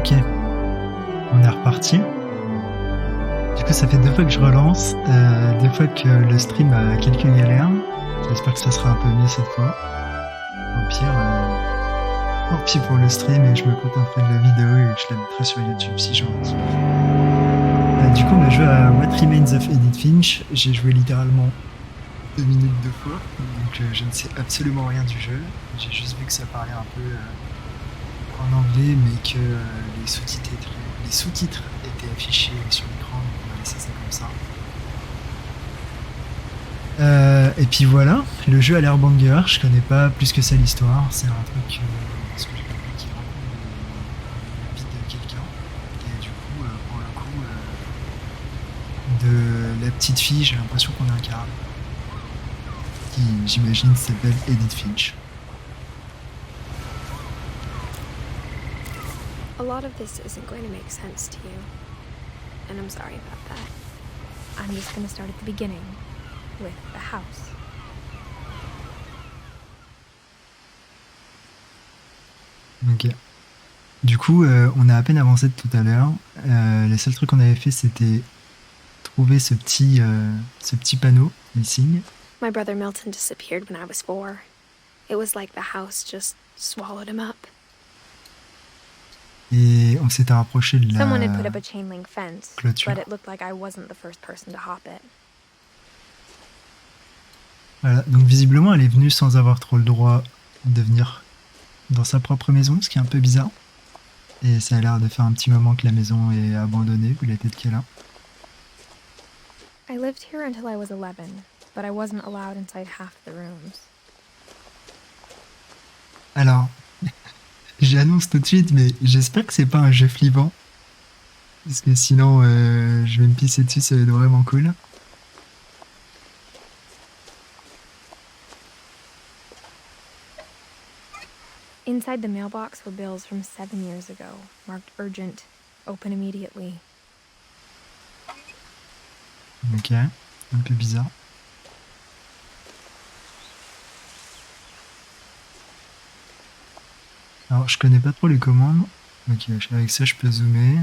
Ok, on est reparti. Du coup, ça fait 2 fois que je relance, 2 fois que le stream a quelques galères. J'espère que ça sera un peu mieux cette fois. Au pire pour le stream, et je me contenterai de la vidéo et je la mettrai sur YouTube si j'ai envie. Du coup, on a joué à What Remains of Edith Finch. J'ai joué littéralement 2 minutes 2 fois, donc je ne sais absolument rien du jeu. J'ai juste vu que ça parlait un peu en anglais, mais que les sous-titres étaient affichés sur l'écran, donc on va laisser ça comme ça. Et puis voilà, le jeu a l'air banger, je connais pas plus que ça l'histoire, c'est un truc, ce que j'ai compris, qui raconte la vie de quelqu'un, et du coup, pour le coup, de la petite fille, j'ai l'impression qu'on incarne, qui j'imagine s'appelle Edith Finch. A lot of this isn't going to make sense to you, and I'm sorry about that. I'm just going to start at the beginning, with the house. Ok. Du coup, on a à peine avancé de tout à l'heure. Les seuls trucs qu'on avait fait, c'était trouver ce petit panneau, missing. My brother Milton disappeared when I was 4. It was like the house just swallowed him up. Et on s'était rapproché de la Someone had put up a chain link fence, clôture. but it looked like I wasn't the first person to hop it. Voilà, donc visiblement, elle est venue sans avoir trop le droit de venir dans sa propre maison, ce qui est un peu bizarre. Et ça a l'air de faire un petit moment que la maison est abandonnée, vu la tête qu'elle a. I lived here until I was 11, but I wasn't allowed inside half the rooms. Alors, j'annonce tout de suite, mais j'espère que c'est pas un jeu flippant. Parce que sinon, je vais me pisser dessus, ça va être vraiment cool. Inside the mailbox were bills from 7 years ago, marked urgent, open immediately. Ok, un peu bizarre. Alors, je connais pas trop les commandes. Ok, avec ça, je peux zoomer.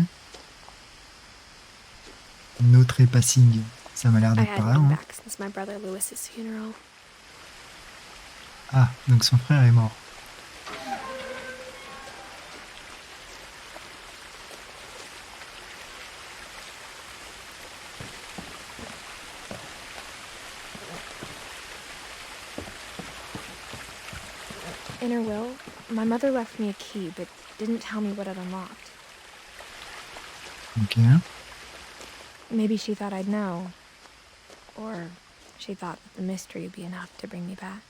No trespassing, ça m'a l'air I d'être par hadn't là. been Hein. back since my brother Lewis's funeral. Ah, donc son frère est mort. In her will, my mother left me a key, but didn't tell me what it unlocked. Ok. Maybe she thought I'd know. Or she thought that the mystery would be enough to bring me back.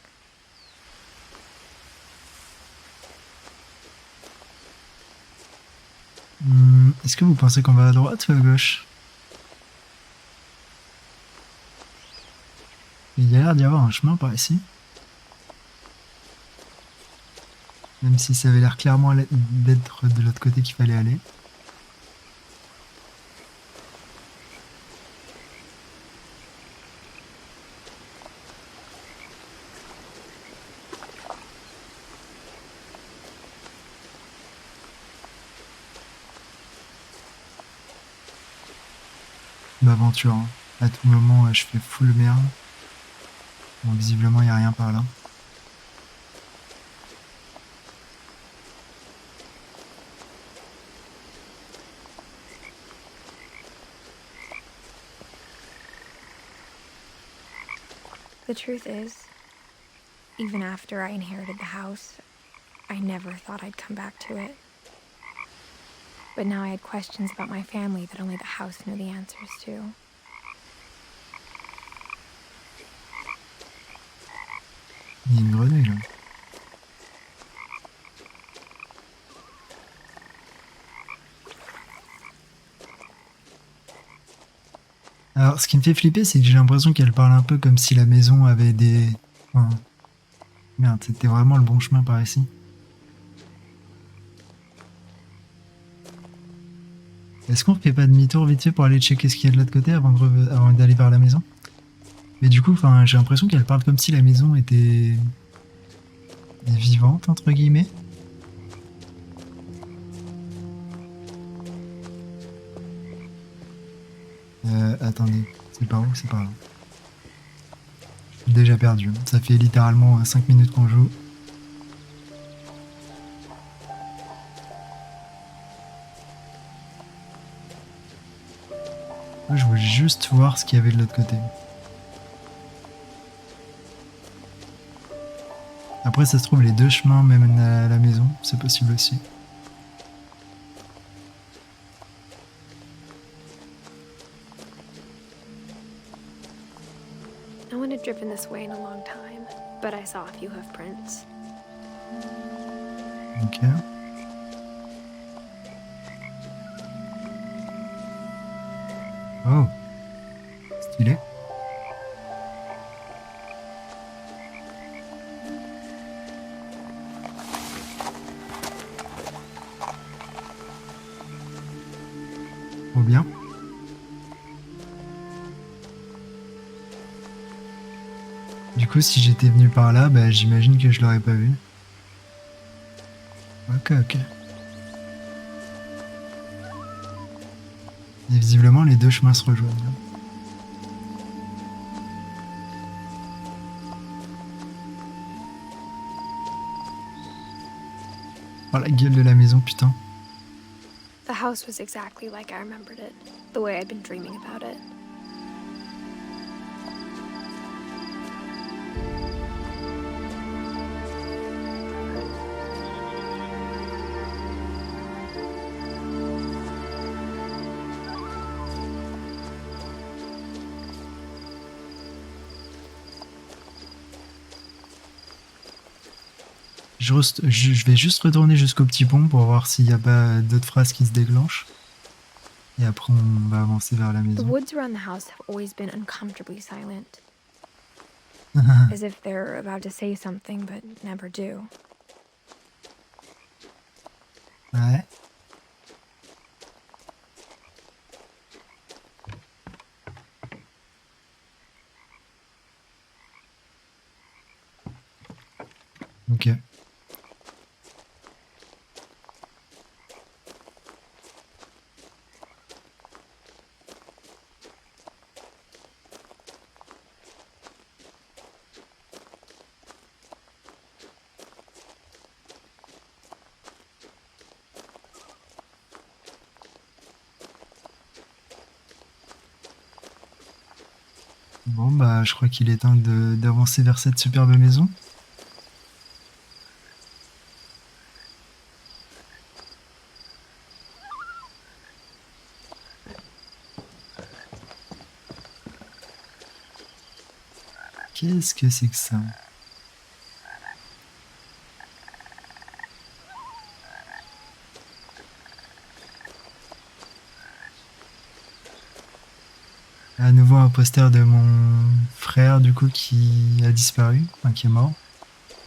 Est-ce que vous pensez qu'on va à droite ou à gauche? Il y a l'air d'y avoir un chemin par ici. Même si ça avait l'air clairement d'être de l'autre côté qu'il fallait aller. M'aventure. Hein. À tout moment, je fais full merde. Bon, visiblement, il n'y a rien par là. The truth is, even after I inherited the house, I never thought I'd come back to it. But now I had questions about my family that only the house knew the answers to. Il y a une grenouille là. Alors, ce qui me fait flipper, c'est que j'ai l'impression qu'elle parle un peu comme si la maison avait des... Enfin... Merde, c'était vraiment le bon chemin par ici. Est-ce qu'on fait pas demi-tour vite fait pour aller checker ce qu'il y a de l'autre côté avant d'aller vers la maison? Mais du coup, j'ai l'impression qu'elle parle comme si la maison était... vivante, entre guillemets. attendez. C'est par où? C'est par là. Je suis déjà perdu. Ça fait littéralement 5 minutes qu'on joue. Moi, je voulais juste voir ce qu'il y avait de l'autre côté. Après, ça se trouve, les deux chemins mènent à la maison. C'est possible aussi. No one had driven this way in a long time, but I saw a few hoof prints. Ok. Oh. Stylé. Trop bien. Du coup, si j'étais venu par là, bah, j'imagine que je l'aurais pas vu. Ok, ok. Et visiblement, les deux chemins se rejoignent. Oh, la gueule de la maison, putain. The house was exactly like I remembered it, the way I'd been dreaming about it. Je vais juste retourner jusqu'au petit pont pour voir s'il n'y a pas d'autres phrases qui se déclenchent. Et après, on va avancer vers la The maison. woods around the house have always been uncomfortably silent, as if they're about to say something but never do. Ouais. Ok. Bon, bah, je crois qu'il est temps d'avancer vers cette superbe maison. Qu'est-ce que c'est que ça? À nouveau un poster de mon frère, du coup, qui a disparu, enfin qui est mort,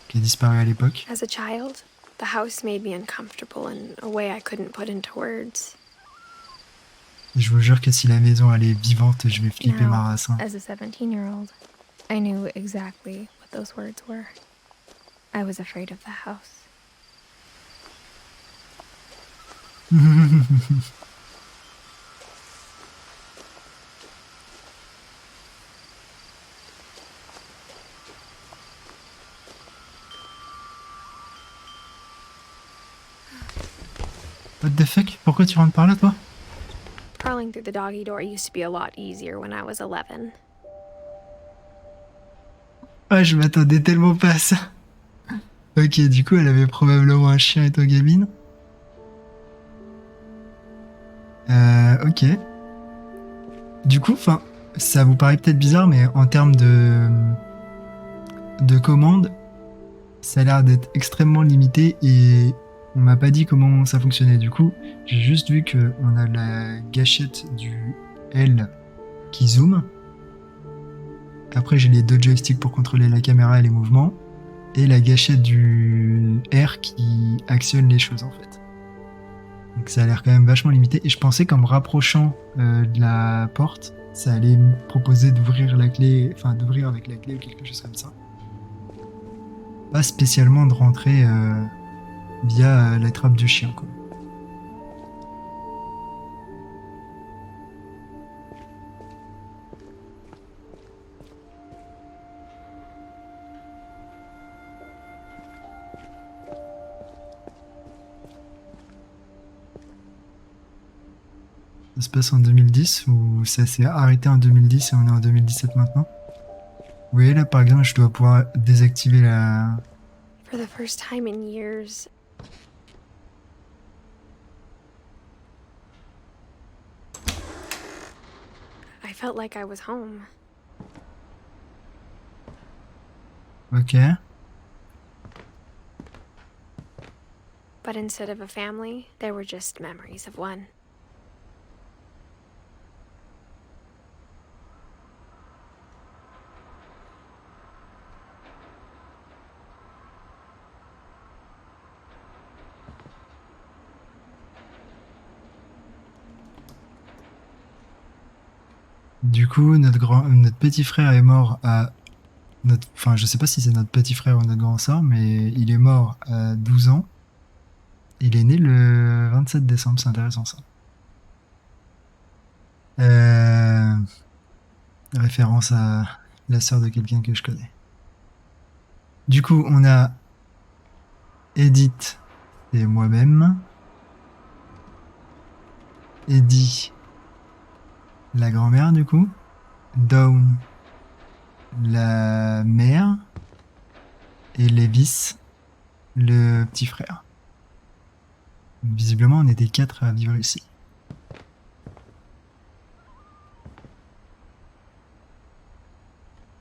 qui a disparu à l'époque. As a child, the house made me uncomfortable in a way I couldn't put into words. Et je vous jure que si la maison elle est vivante, je vais flipper ma Now, race. Hein. as a 17-year-old, I knew exactly what those words were. I was afraid of the house. What the fuck? Pourquoi tu rentres par là, toi? Crawling through the doggy door used to be a lot easier when I was 11. Ouais, je m'attendais tellement pas à ça. Ok, du coup, elle avait probablement un chien étant gamine. Ok. Du coup, enfin, ça vous paraît peut-être bizarre, mais en termes de commandes, ça a l'air d'être extrêmement limité et on m'a pas dit comment ça fonctionnait. Du coup, j'ai juste vu que on a la gâchette du L qui zoome. Après, j'ai les deux joysticks pour contrôler la caméra et les mouvements. Et la gâchette du R qui actionne les choses, en fait. Donc ça a l'air quand même vachement limité. Et je pensais qu'en me rapprochant de la porte, ça allait me proposer d'ouvrir la clé, enfin d'ouvrir avec la clé ou quelque chose comme ça. Pas spécialement de rentrer via la trappe du chien, quoi. se passe en 2010 ou ça s'est arrêté en 2010 et on est en 2017 maintenant? Vous voyez là par exemple, je dois pouvoir désactiver la... For the first time in years, I felt like I was home. Ok. But instead of a family, there were just memories of one. Du coup, notre petit frère est mort à... Enfin, je sais pas si c'est notre petit frère ou notre grand sœur, mais il est mort à 12 ans. Il est né le 27 décembre, c'est intéressant ça. Euh, Référence à la sœur de quelqu'un que je connais. Du coup, on a Edith et moi-même. Eddie, la grand-mère du coup. Dawn, la mère. Et Lévis, le petit frère. Visiblement, on était 4 à vivre ici.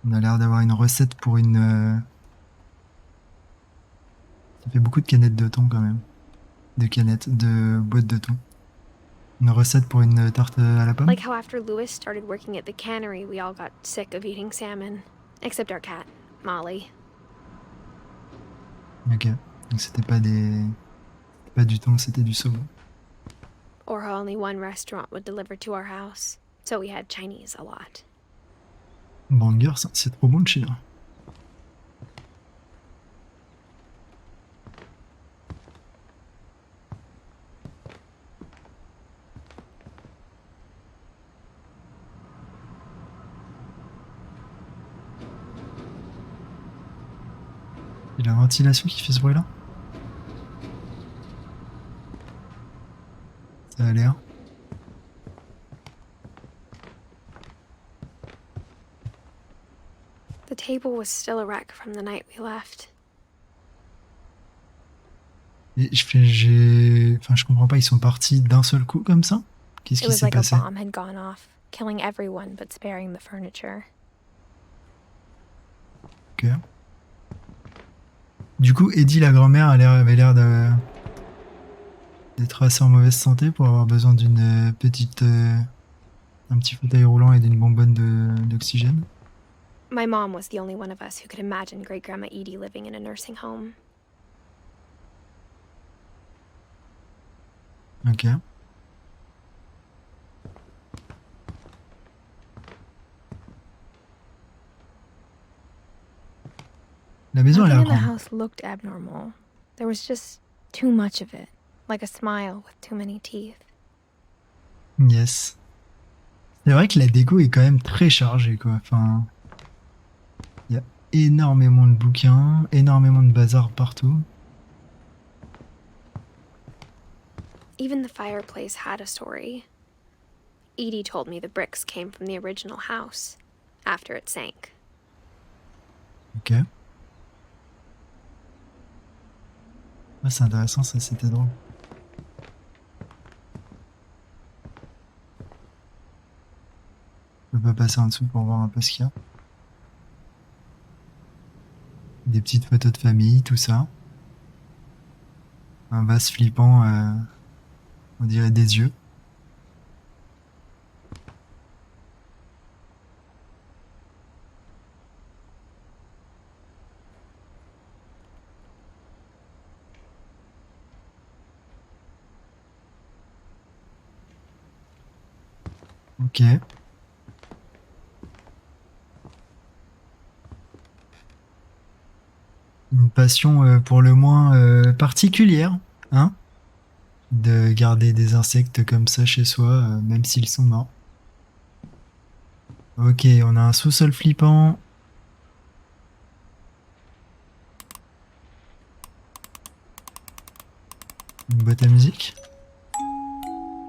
On a l'air d'avoir une recette pour une... Ça fait beaucoup de canettes de thon quand même. De boîtes de thon. Une recette pour une tarte à la pomme. Like how after Lewis started working at the cannery, we all got sick of eating salmon. Except our cat, Molly. Ok. Donc c'était pas du thon, c'était du saumon. Or how only one restaurant would deliver to our house. So we had Chinese a lot. Banger, c'est trop bon de chinois. Il y a la ventilation qui fait ce bruit là. Ça a l'air. The table was still a wreck from the night we left. Et enfin, je comprends pas, ils sont partis d'un seul coup comme ça? Qu'est-ce It qui was s'est like a passé? bomb had gone off, killing everyone but sparing the furniture. Ok. Du coup, Eddie, la grand-mère, avait l'air d'être assez en mauvaise santé pour avoir besoin d'une petite... un petit fauteuil roulant et d'une bonbonne d'oxygène. My mom was the only one of us who could imagine Great Grandma Edie living in a nursing home. Ok. La maison a Nothing l'air in the grande. house looked abnormal. There was just too much of it, like a smile with too many teeth. Yes. C'est vrai que la déco est quand même très chargée, quoi. Enfin, il y a énormément de bouquins, énormément de bazar partout. Even the fireplace had a story. Edie told me the bricks came from the original house, after it sank. Ok. Ah, c'est intéressant, ça, c'était drôle. Je peux pas passer en dessous pour voir un peu ce qu'il y a. Des petites photos de famille, tout ça. Un vase flippant, on dirait des yeux. Ok. Une passion pour le moins particulière, hein? De garder des insectes comme ça chez soi, même s'ils sont morts. Ok, on a un sous-sol flippant. Une boîte à musique.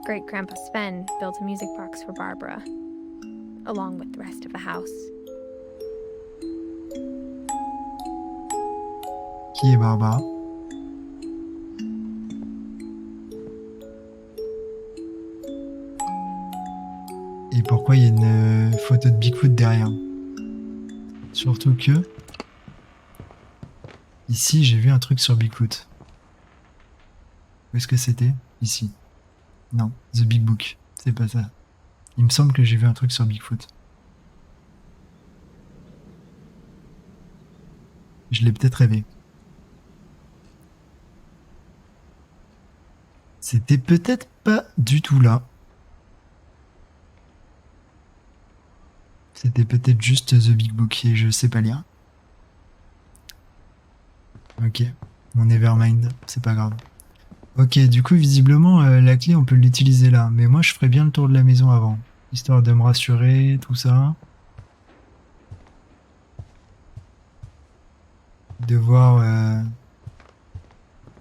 Great Grandpa Sven built a music box for Barbara, along with the rest of the house. Qui est Barbara? Et pourquoi il y a une photo de Bigfoot derrière? Surtout que... Ici, j'ai vu un truc sur Bigfoot. Où est-ce que c'était? Ici. Non, The Big Book. C'est pas ça. Il me semble que j'ai vu un truc sur Bigfoot. Je l'ai peut-être rêvé. C'était peut-être pas du tout là. C'était peut-être juste The Big Book et je sais pas lire. Ok, mon Nevermind, c'est pas grave. Ok, du coup, visiblement, la clé, on peut l'utiliser là. Mais moi, je ferais bien le tour de la maison avant. Histoire de me rassurer, tout ça. De voir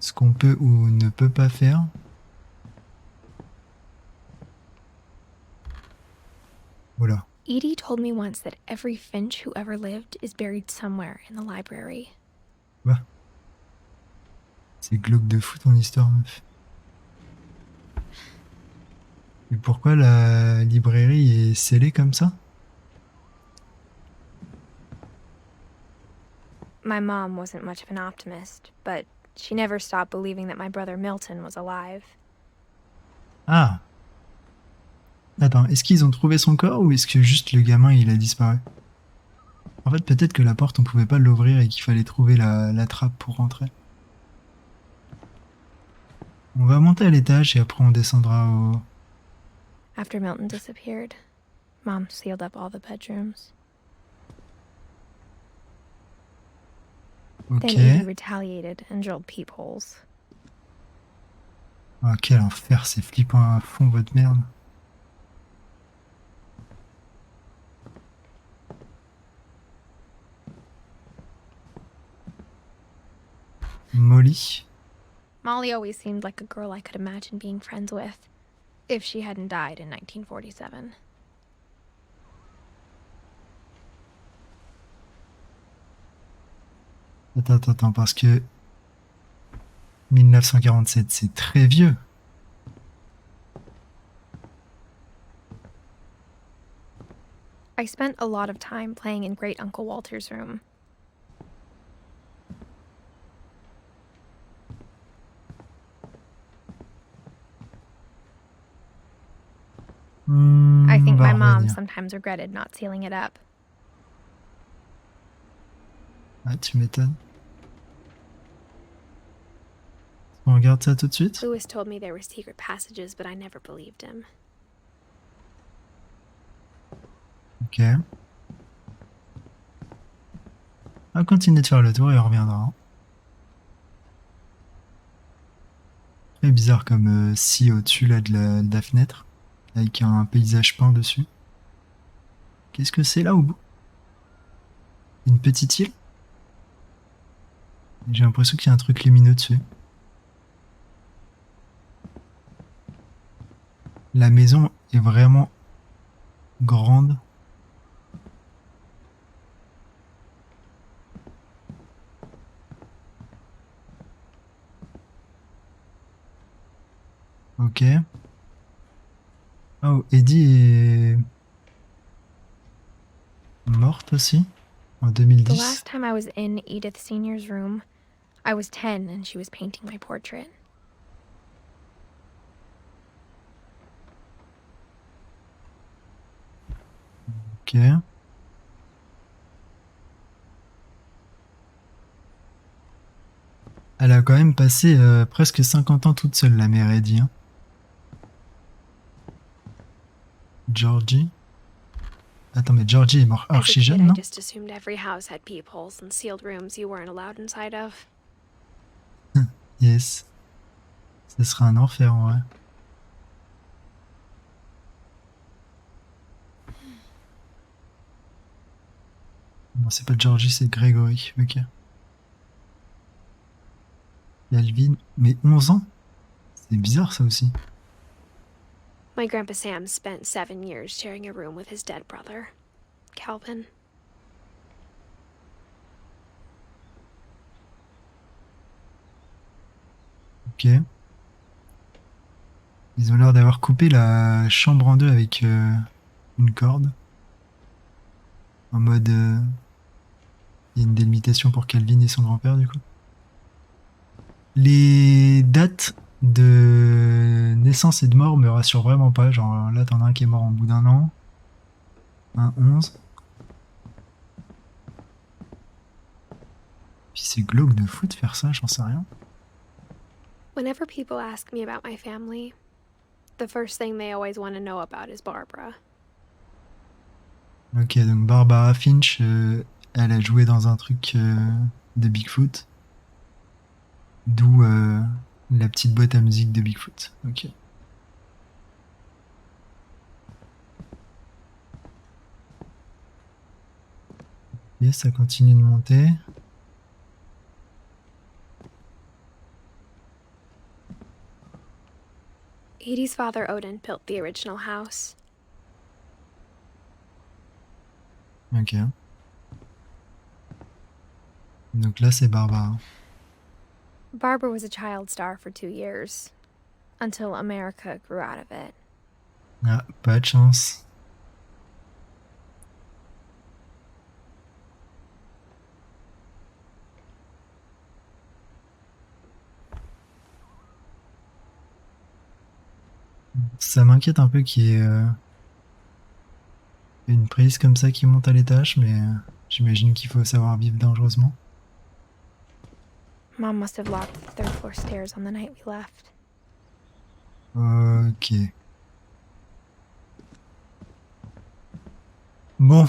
ce qu'on peut ou ne peut pas faire. Voilà. Edie told me once that every Finch who ever lived is buried somewhere in the library. Bah. C'est glauque de fou ton histoire, meuf. Et pourquoi la librairie est scellée comme ça? My mom wasn't much of an optimist, but she never stopped believing that my brother Milton was alive. Ah. Attends, est-ce qu'ils ont trouvé son corps ou est-ce que juste le gamin il a disparu? En fait, peut-être que la porte on pouvait pas l'ouvrir et qu'il fallait trouver la trappe pour rentrer. On va monter à l'étage et après on descendra au... After Milton disappeared, Mom sealed up all the bedrooms. Ok. Then Edie retaliated and drilled peepholes. Oh, quel enfer, c'est flippant à fond votre merde. Molly. Molly always seemed like a girl I could imagine being friends with, if she hadn't died in 1947. Attends, parce que 1947, c'est très vieux. I spent a lot of time playing in Great Uncle Walter's room. I think my mom sometimes regretted not sealing it up. Ah, tu m'étonnes. On regarde ça tout de suite? Lewis told me there were secret passages, but I never believed him. Ok. On continue de faire le tour et on reviendra. Très bizarre comme scie au-dessus là de la fenêtre, avec un paysage peint dessus. Qu'est-ce que c'est là au bout? Une petite île? J'ai l'impression qu'il y a un truc lumineux dessus. La maison est vraiment grande. Ok. Oh, Eddie est morte aussi en The 2010. last time I was in Edith Sr.'s room, I was 10 and she was painting my portrait. Ok. Elle a quand même passé presque 50 ans toute seule, la mère Eddie. Hein. Georgie. Attends, mais Georgie est mort archi jeune, non? I just assumed every house had peepholes and sealed rooms you weren't allowed inside of. Yes. Ce serait un enfer, en vrai. Non, c'est pas Georgie, c'est Gregory. Ok. Alvin, mais 11 ans? C'est bizarre, ça aussi. My Grandpa Sam spent 7 years sharing a room with his dead brother, Calvin. Ok. Ils ont l'air d'avoir coupé la chambre en deux avec une corde. En mode... il y a une délimitation pour Calvin et son grand-père, du coup. Les dates de naissance et de mort me rassurent vraiment pas. Genre là, t'en as un qui est mort en bout d'un an. Un 11. Puis c'est glauque de fou de faire ça, j'en sais rien. Whenever people ask me about my family, the first thing they always want to know about is Barbara. Ok, donc Barbara Finch, elle a joué dans un truc de Bigfoot. D'où la petite boîte à musique de Bigfoot. Ok. Et ça continue de monter. Edie's father, Odin, built the original house. Ok. Donc là, c'est Barbara. Barbara was a child star for 2 years, until America grew out of it. Ah, pas de chance. Ça m'inquiète un peu qu'il y ait une prise comme ça qui monte à l'étage, mais j'imagine qu'il faut savoir vivre dangereusement. Mom must have locked the third floor stairs on the night we left. Ok. Bon,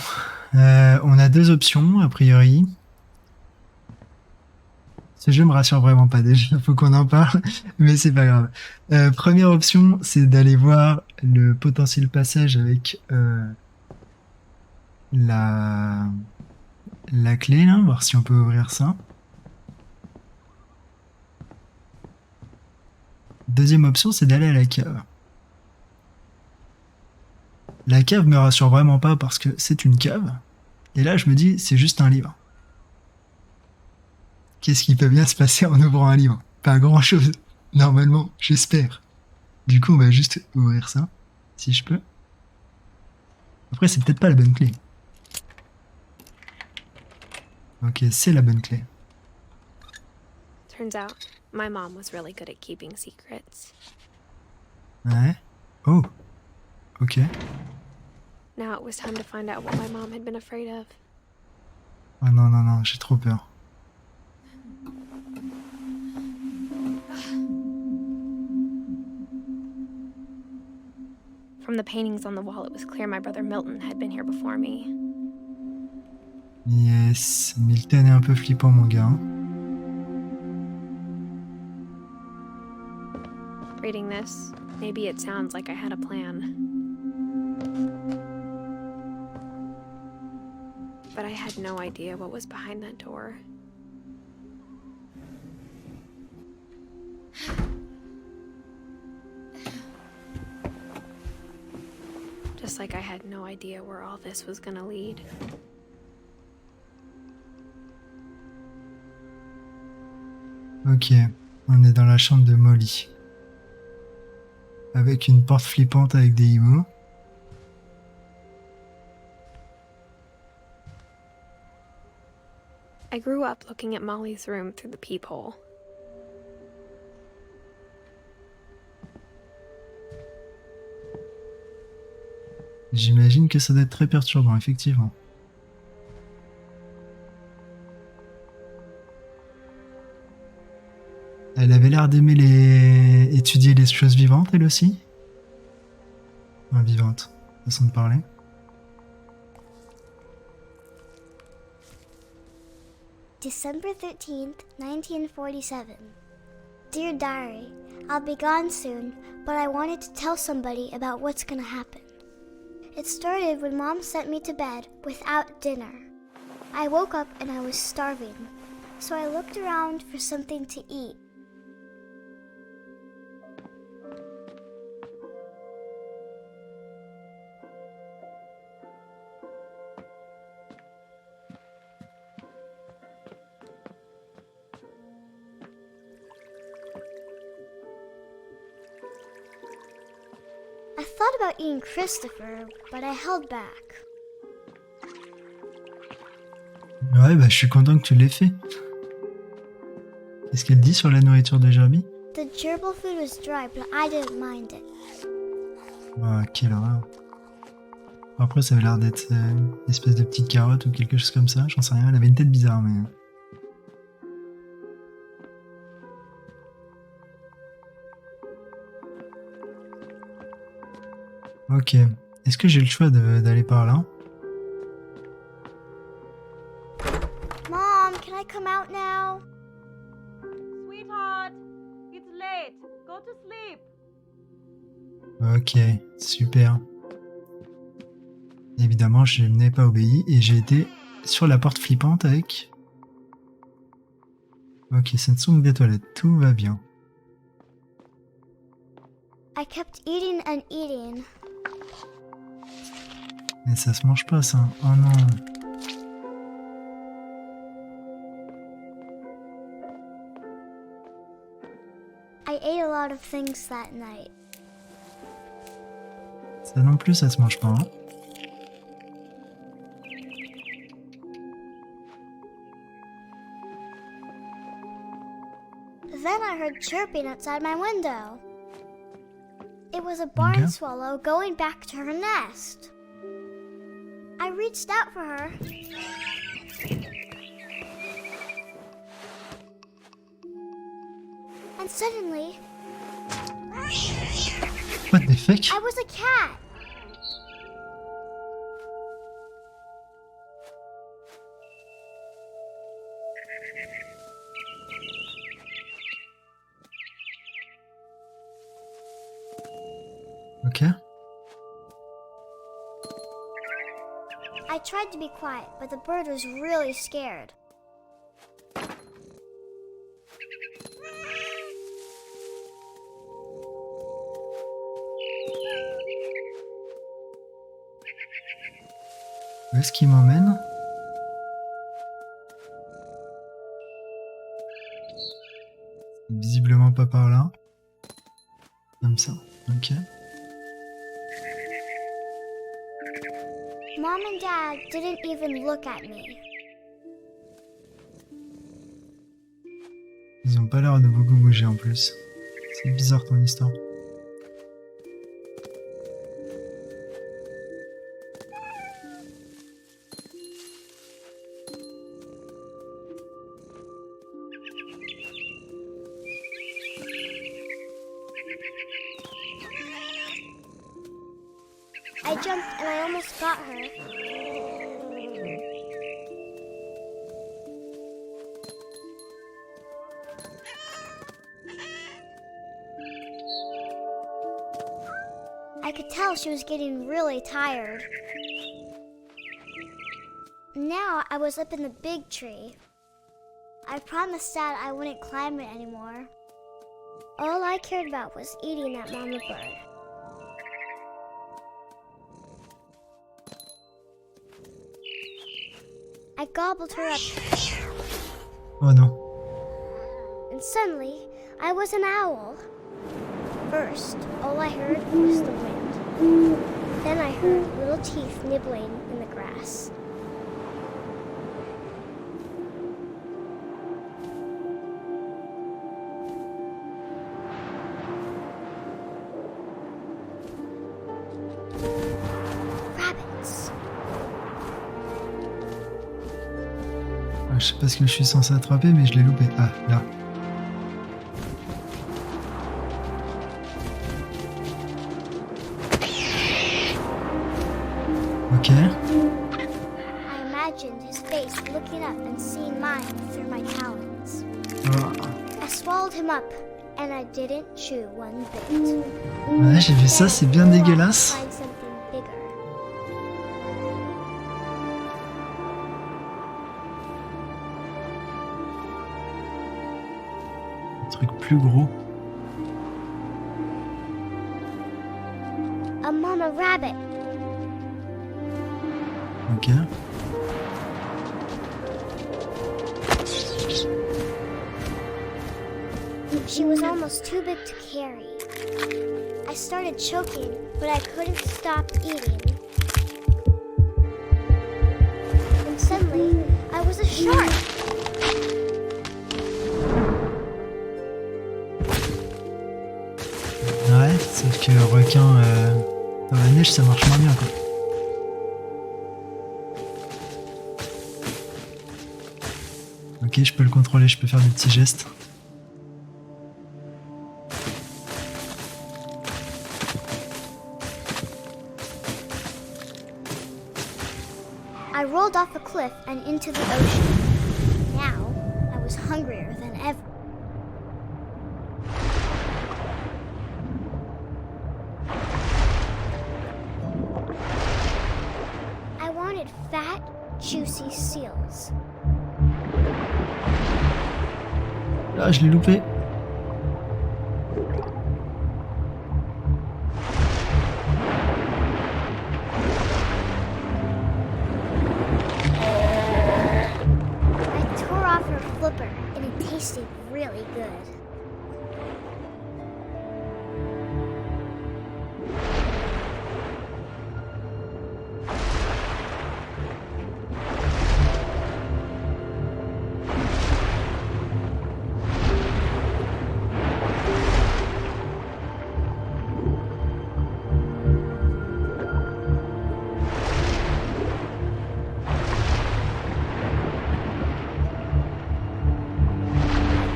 on a deux options, a priori. Ce jeu me rassure vraiment pas déjà, faut qu'on en parle, mais c'est pas grave. Première option, c'est d'aller voir le potentiel passage avec la clé, là, voir si on peut ouvrir ça. Deuxième option, c'est d'aller à la cave. La cave me rassure vraiment pas parce que c'est une cave. Et là, je me dis, c'est juste un livre. Qu'est-ce qui peut bien se passer en ouvrant un livre? Pas grand-chose. Normalement, j'espère. Du coup, on va juste ouvrir ça, si je peux. Après, c'est peut-être pas la bonne clé. Ok, c'est la bonne clé. Turns out, my mom was really good at keeping secrets. Ouais. Oh. Ok. Now it was time to find out what my mom had been afraid of. Oh non, non, non, j'ai trop peur. From the paintings on the wall, it was clear my brother Milton had been here before me. Yes. Milton est un peu flippant, mon gars. Reading this, maybe it sounds like I had a plan. But I had no idea what was behind that door. Just like I had no idea where all this was gonna lead. Ok, on est dans la chambre de Molly. Avec une porte flippante avec des hiboux. I grew up looking at Molly's room through the peephole. J'imagine que ça doit être très perturbant, effectivement. Elle avait l'air d'aimer étudier les choses vivantes, elle aussi. Enfin, vivantes, façon de parler. December 13th, 1947. Dear Diary, I'll be gone soon, but I wanted to tell somebody about what's gonna happen. It started when Mom sent me to bed without dinner. I woke up and I was starving, so I looked around for something to eat. thought about eating Christopher, but I held back. Ouais, bah je suis content que tu l'aies fait. Qu'est-ce qu'elle dit sur la nourriture de Jeremy? The gerbil food was dry, but I didn't mind it. Ah, quelle horreur. Après, ça avait l'air d'être une espèce de petite carotte ou quelque chose comme ça, j'en sais rien. Elle avait une tête bizarre, mais... Ok. Est-ce que j'ai le choix d'aller par là? Mom, can I come out now? Sweetheart, it's late. Go to sleep. Ok, super. Évidemment, je n'ai pas obéi et j'ai été sur la porte flippante avec... Ok, ce ne sont que des toilettes, tout va bien. I kept eating and eating. Mais ça se mange pas, ça. Oh non. I ate a lot of things that night. Ça non plus, ça se mange pas. Hein. Then I heard chirping outside my window. It was a barn swallow going back to her nest. I reached out for her. And suddenly, What the fuck? I was a cat. Ok. I tried to be quiet, but the bird was really scared. Où est-ce qu'il m'emmène? Visiblement pas par là. Comme ça. Ok. Mom and Dad didn't even look at me. Ils ont pas l'air de beaucoup bouger en plus. C'est bizarre ton histoire. I jumped and I almost got her. I could tell she was getting really tired. Now I was up in the big tree. I promised Dad I wouldn't climb it anymore. All I cared about was eating that mama bird. I gobbled her up, Oh non. and suddenly I was an owl. First, all I heard was the wind. Then I heard little teeth nibbling in the grass. Rabbits. Ah, je sais pas ce que je suis censé attraper, mais je l'ai loupé. Ah, là. Ok. I imagined his face looking up and seeing mine through my talons. Ah. I swallowed him up, and I didn't chew one bit. Ouais, j'ai vu ça, c'est bien dégueulasse. Find something bigger. Un truc plus gros. A mama rabbit. Ok. She was almost too big to carry. I I started choking, but I couldn't stop eating. And suddenly, I was a shark. Ouais, sauf que le requin dans la neige, ça marche moins bien, quoi. Ok, je peux le contrôler, je peux faire des petits gestes. I rolled off a cliff and into the ocean. Now, I was hungrier than ever. I wanted fat, juicy seals. Ah, je l'ai loupé. I tore off her flipper, and it tasted really good.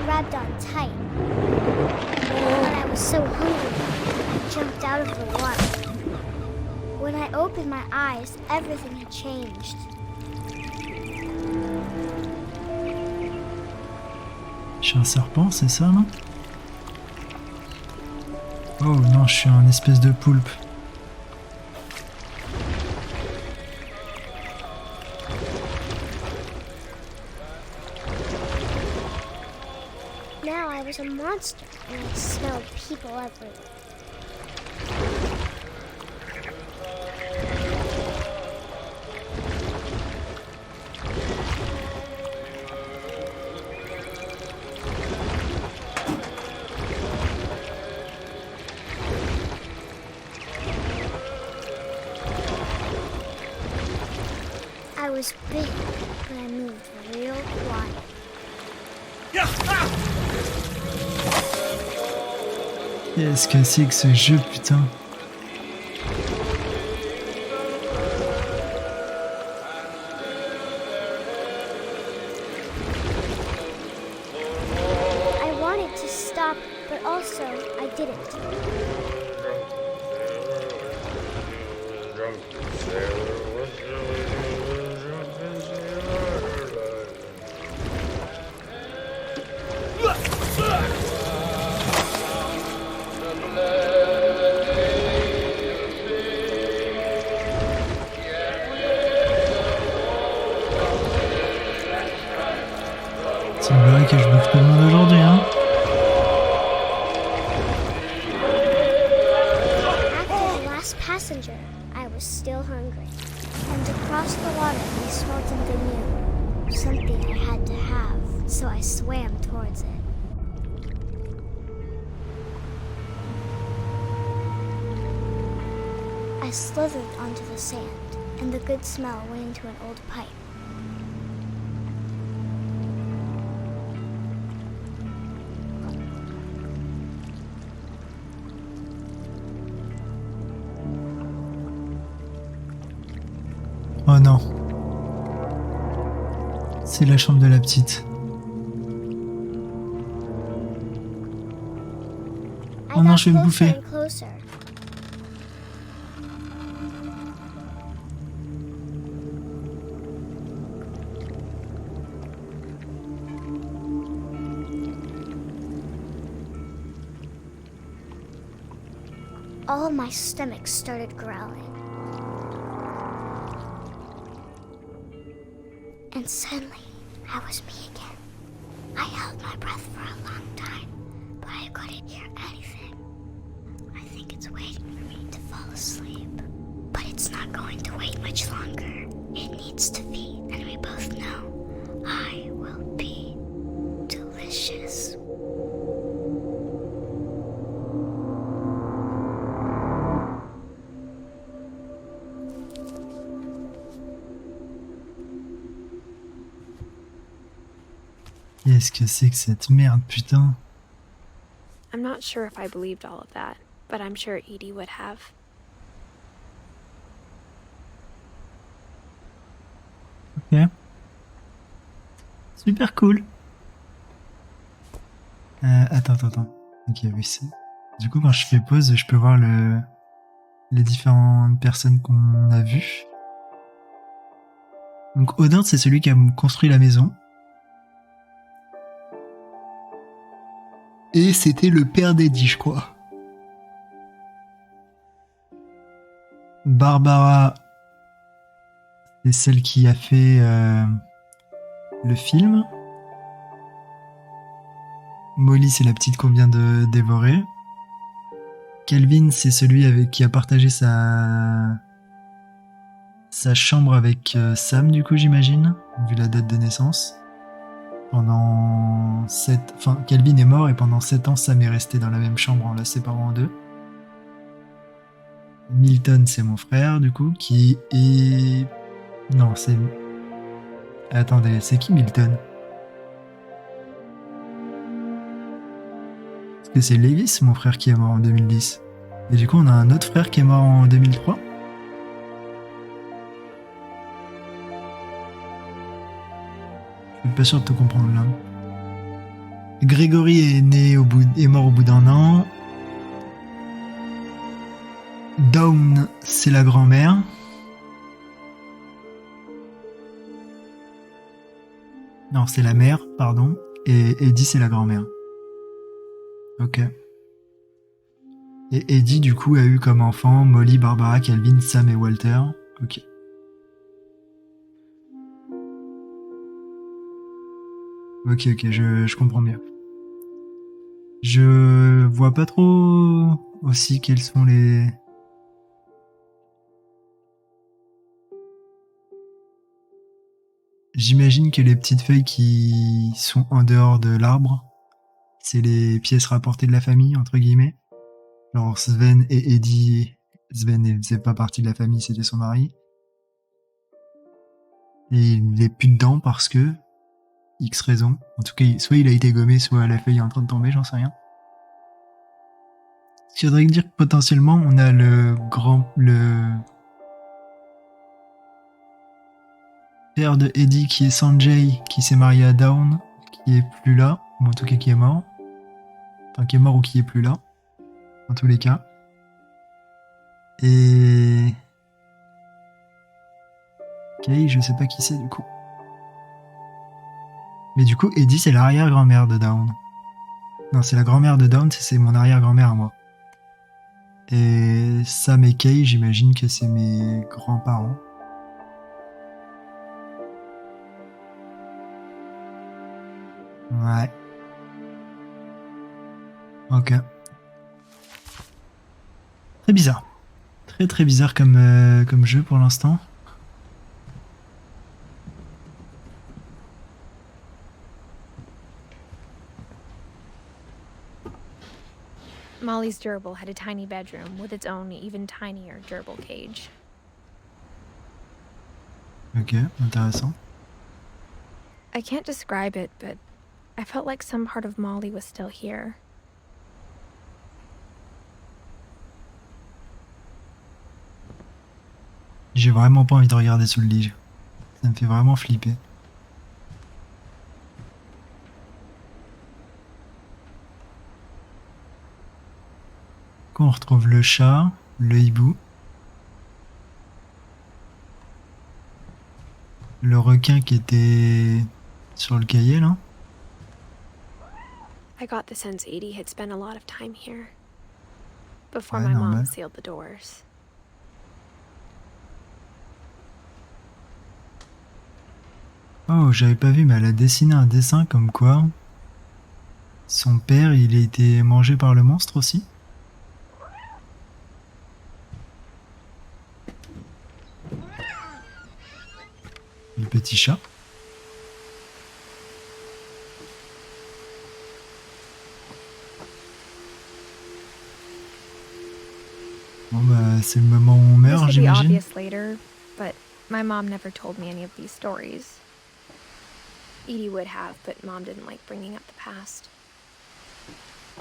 Grabbed on tight. But I was so hungry, I jumped out of the water. When I opened my eyes, everything had changed. Je suis un serpent, c'est ça, non? Oh non, je suis un espèce de poulpe. Now I was a monster, and I smelled people everywhere. I was big, but I moved real quiet. Qu'est-ce que c'est que ce jeu, putain? I wanted to stop, but also I didn't. C'est vrai que je bouffe tout le monde aujourd'hui, hein? After the last passenger, I was still hungry. And across the water, I smelled something new. Something I had to have, so I swam towards it. I slithered onto the sand, and the good smell went into an old pipe. Oh non. C'est la chambre de la petite. I Oh non, got je vais me closer bouffer. and closer. All my stomach started growling. And suddenly, I was me again. I held my breath for a long time, but I couldn't hear anything. I think it's waiting for me to fall asleep. But it's not going to wait much longer. It needs to feed, and we both know I will be delicious. Qu'est-ce que c'est que cette merde, putain? I'm not sure if I believed all of that, but I'm sure Edie would have. Ok. Super cool. Attends. Ok, oui, c'est... Du coup, quand je fais pause, je peux voir les différentes personnes qu'on a vues. Donc, Odin, c'est celui qui a construit la maison. Et c'était le père d'Eddie, je crois. Barbara, c'est celle qui a fait le film. Molly, c'est la petite qu'on vient de dévorer. Kelvin, c'est celui avec qui a partagé sa chambre avec Sam, du coup, j'imagine, vu la date de naissance. Pendant 7... Enfin, Kelvin est mort et pendant 7 ans, Sam est resté dans la même chambre en la séparant en deux. Milton, c'est mon frère, du coup, qui est... Non, c'est... Attendez, c'est qui Milton? Parce que c'est Lewis, mon frère, qui est mort en 2010. Et du coup, on a un autre frère qui est mort en 2003. Je suis pas sûr de tout comprendre là. Grégory est mort au bout d'un an. Dawn, c'est la grand-mère. Non, c'est la mère, pardon. Et Eddie, c'est la grand-mère. Ok. Et Eddie, du coup, a eu comme enfant Molly, Barbara, Calvin, Sam et Walter. Ok. Ok, je comprends mieux. Je vois pas trop aussi quels sont les... J'imagine que les petites feuilles qui sont en dehors de l'arbre, c'est les pièces rapportées de la famille, entre guillemets. Genre Sven et Eddie. Sven ne faisait pas partie de la famille, c'était son mari. Et il est plus dedans parce que... X raison. En tout cas, soit il a été gommé, soit la feuille est en train de tomber, j'en sais rien. Ce qui voudrait dire que potentiellement, on a le père de Eddie qui est Sanjay, qui s'est marié à Dawn, qui est plus là, ou en tout cas qui est mort. Enfin, qui est mort ou qui est plus là, en tous les cas. Et... Kay, je sais pas qui c'est du coup. Mais du coup, Eddie, c'est l'arrière-grand-mère de Dawn. Non, c'est la grand-mère de Dawn, c'est mon arrière-grand-mère à moi. Et Sam et Kay, j'imagine que c'est mes grands-parents. Ouais. Ok. Très bizarre. Très bizarre comme jeu pour l'instant. Molly's gerbil had a tiny bedroom with its own even tinier gerbil cage. Ok, intéressant. I can't describe it, but I felt like some part of Molly was still here. J'ai vraiment pas envie de regarder sous le lit. Ça me fait vraiment flipper. On retrouve le chat, le hibou, le requin qui était sur le cahier là. I got the sense Edie had spent a lot of time here before Ouais, my normal. mom sealed the doors. Oh, j'avais pas vu, mais elle a dessiné un dessin comme quoi son père, il a été mangé par le monstre aussi. Le petit chat. Bon bah c'est le moment où on This meurt, would be j'imagine. obvious later, but my mom never told me any of these stories. Edie would have, but Mom didn't like bringing up the past.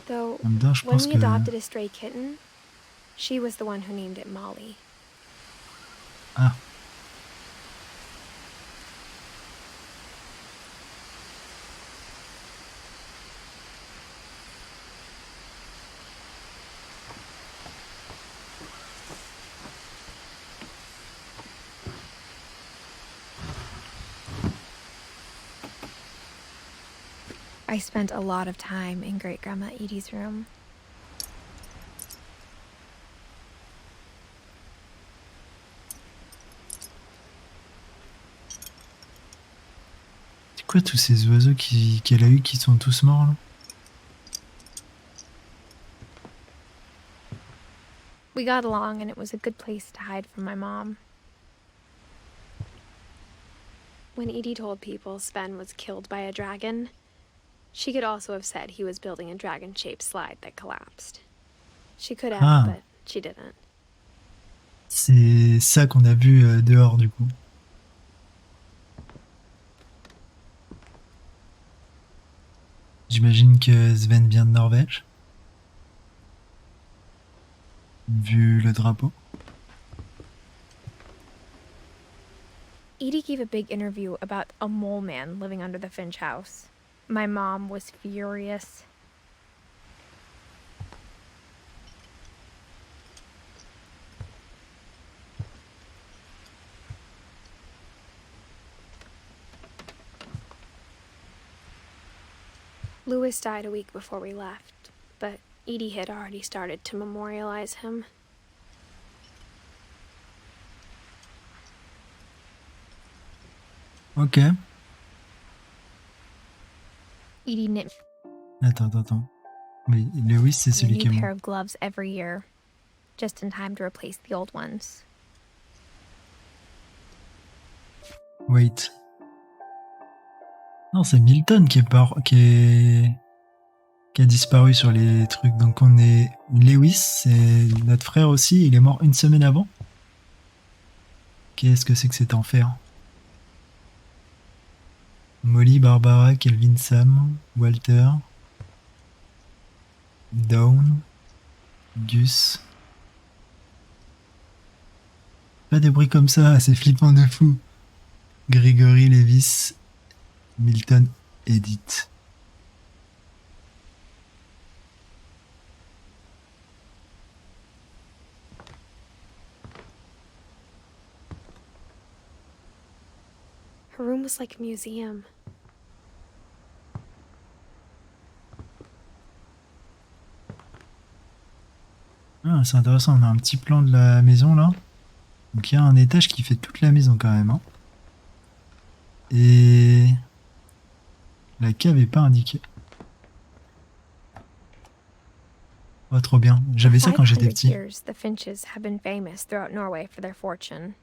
Though, En même temps, je when pense we que... adopted a stray kitten, she was the one who named it Molly. Ah. I spent a lot of time in Great-Grandma Edie's room. C'est quoi tous ces oiseaux qu'elle a eu qui sont tous morts là? We got along, and it was a good place to hide from my mom. When Edie told people Sven was killed by a dragon, she could also have said he was building a dragon-shaped slide that collapsed. She could have, Ah. but she didn't. C'est ça qu'on a vu dehors du coup. J'imagine que Sven vient de Norvège. Vu le drapeau. Edie gave a big interview about a mole man living under the Finch house. My mom was furious. Louis died a week before we left, but Edie had already started to memorialize him. Ok. Edie knit Attends. Oui, Lewis, c'est me a celui qui new est pair mort. of gloves every year, just in time to replace the old ones. Wait. Non, c'est Milton qui a disparu sur les trucs. Donc on est... Lewis, c'est notre frère aussi, il est mort une semaine avant. Qu'est-ce que c'est que cet enfer? Molly, Barbara, Kelvin, Sam, Walter, Dawn, Gus. Pas des bruits comme ça, c'est flippant de fou. Gregory, Lewis, Milton, Edith. Her room was like a museum. Ah, c'est intéressant, on a un petit plan de la maison là. Donc il y a un étage qui fait toute la maison quand même. Hein. Et la cave est pas indiquée. Oh, trop bien. J'avais ça quand j'étais 500 petit. years, the Finches have been famous throughout Norway for their fortune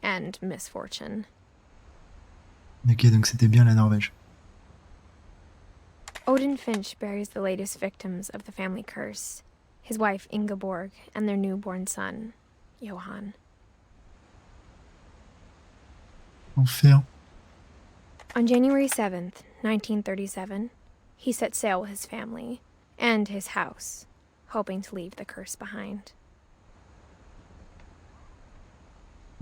and misfortune. Ok, donc c'était bien la Norvège. Odin Finch buries the latest victims of the family curse, his wife Ingeborg and their newborn son, Johan. Enfer. On January 7th, 1937, he set sail with his family and his house, hoping to leave the curse behind.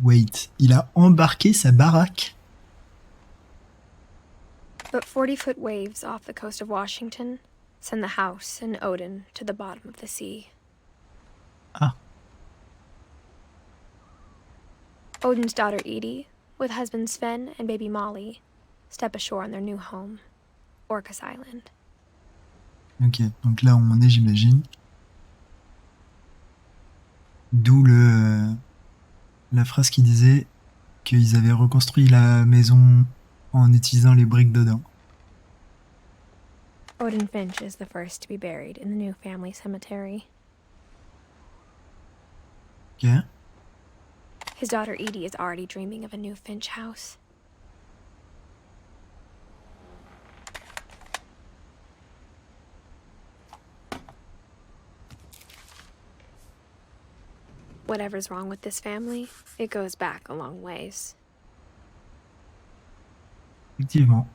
Wait, il a embarqué sa baraque. But 40-foot waves off the coast of Washington send the house and Odin to the bottom of the sea. Ah. Odin's daughter Edie, with husband Sven and baby Molly, step ashore on their new home, Orcas Island. Ok, donc là on est, j'imagine. D'où la phrase qui disait qu'ils avaient reconstruit la maison en utilisant les briques dedans. Odin Finch is the first to be buried in the new family cemetery. Ok. His daughter Edie is already dreaming of a new Finch house. Whatever's wrong with this family, it goes back a long ways. Effectivement.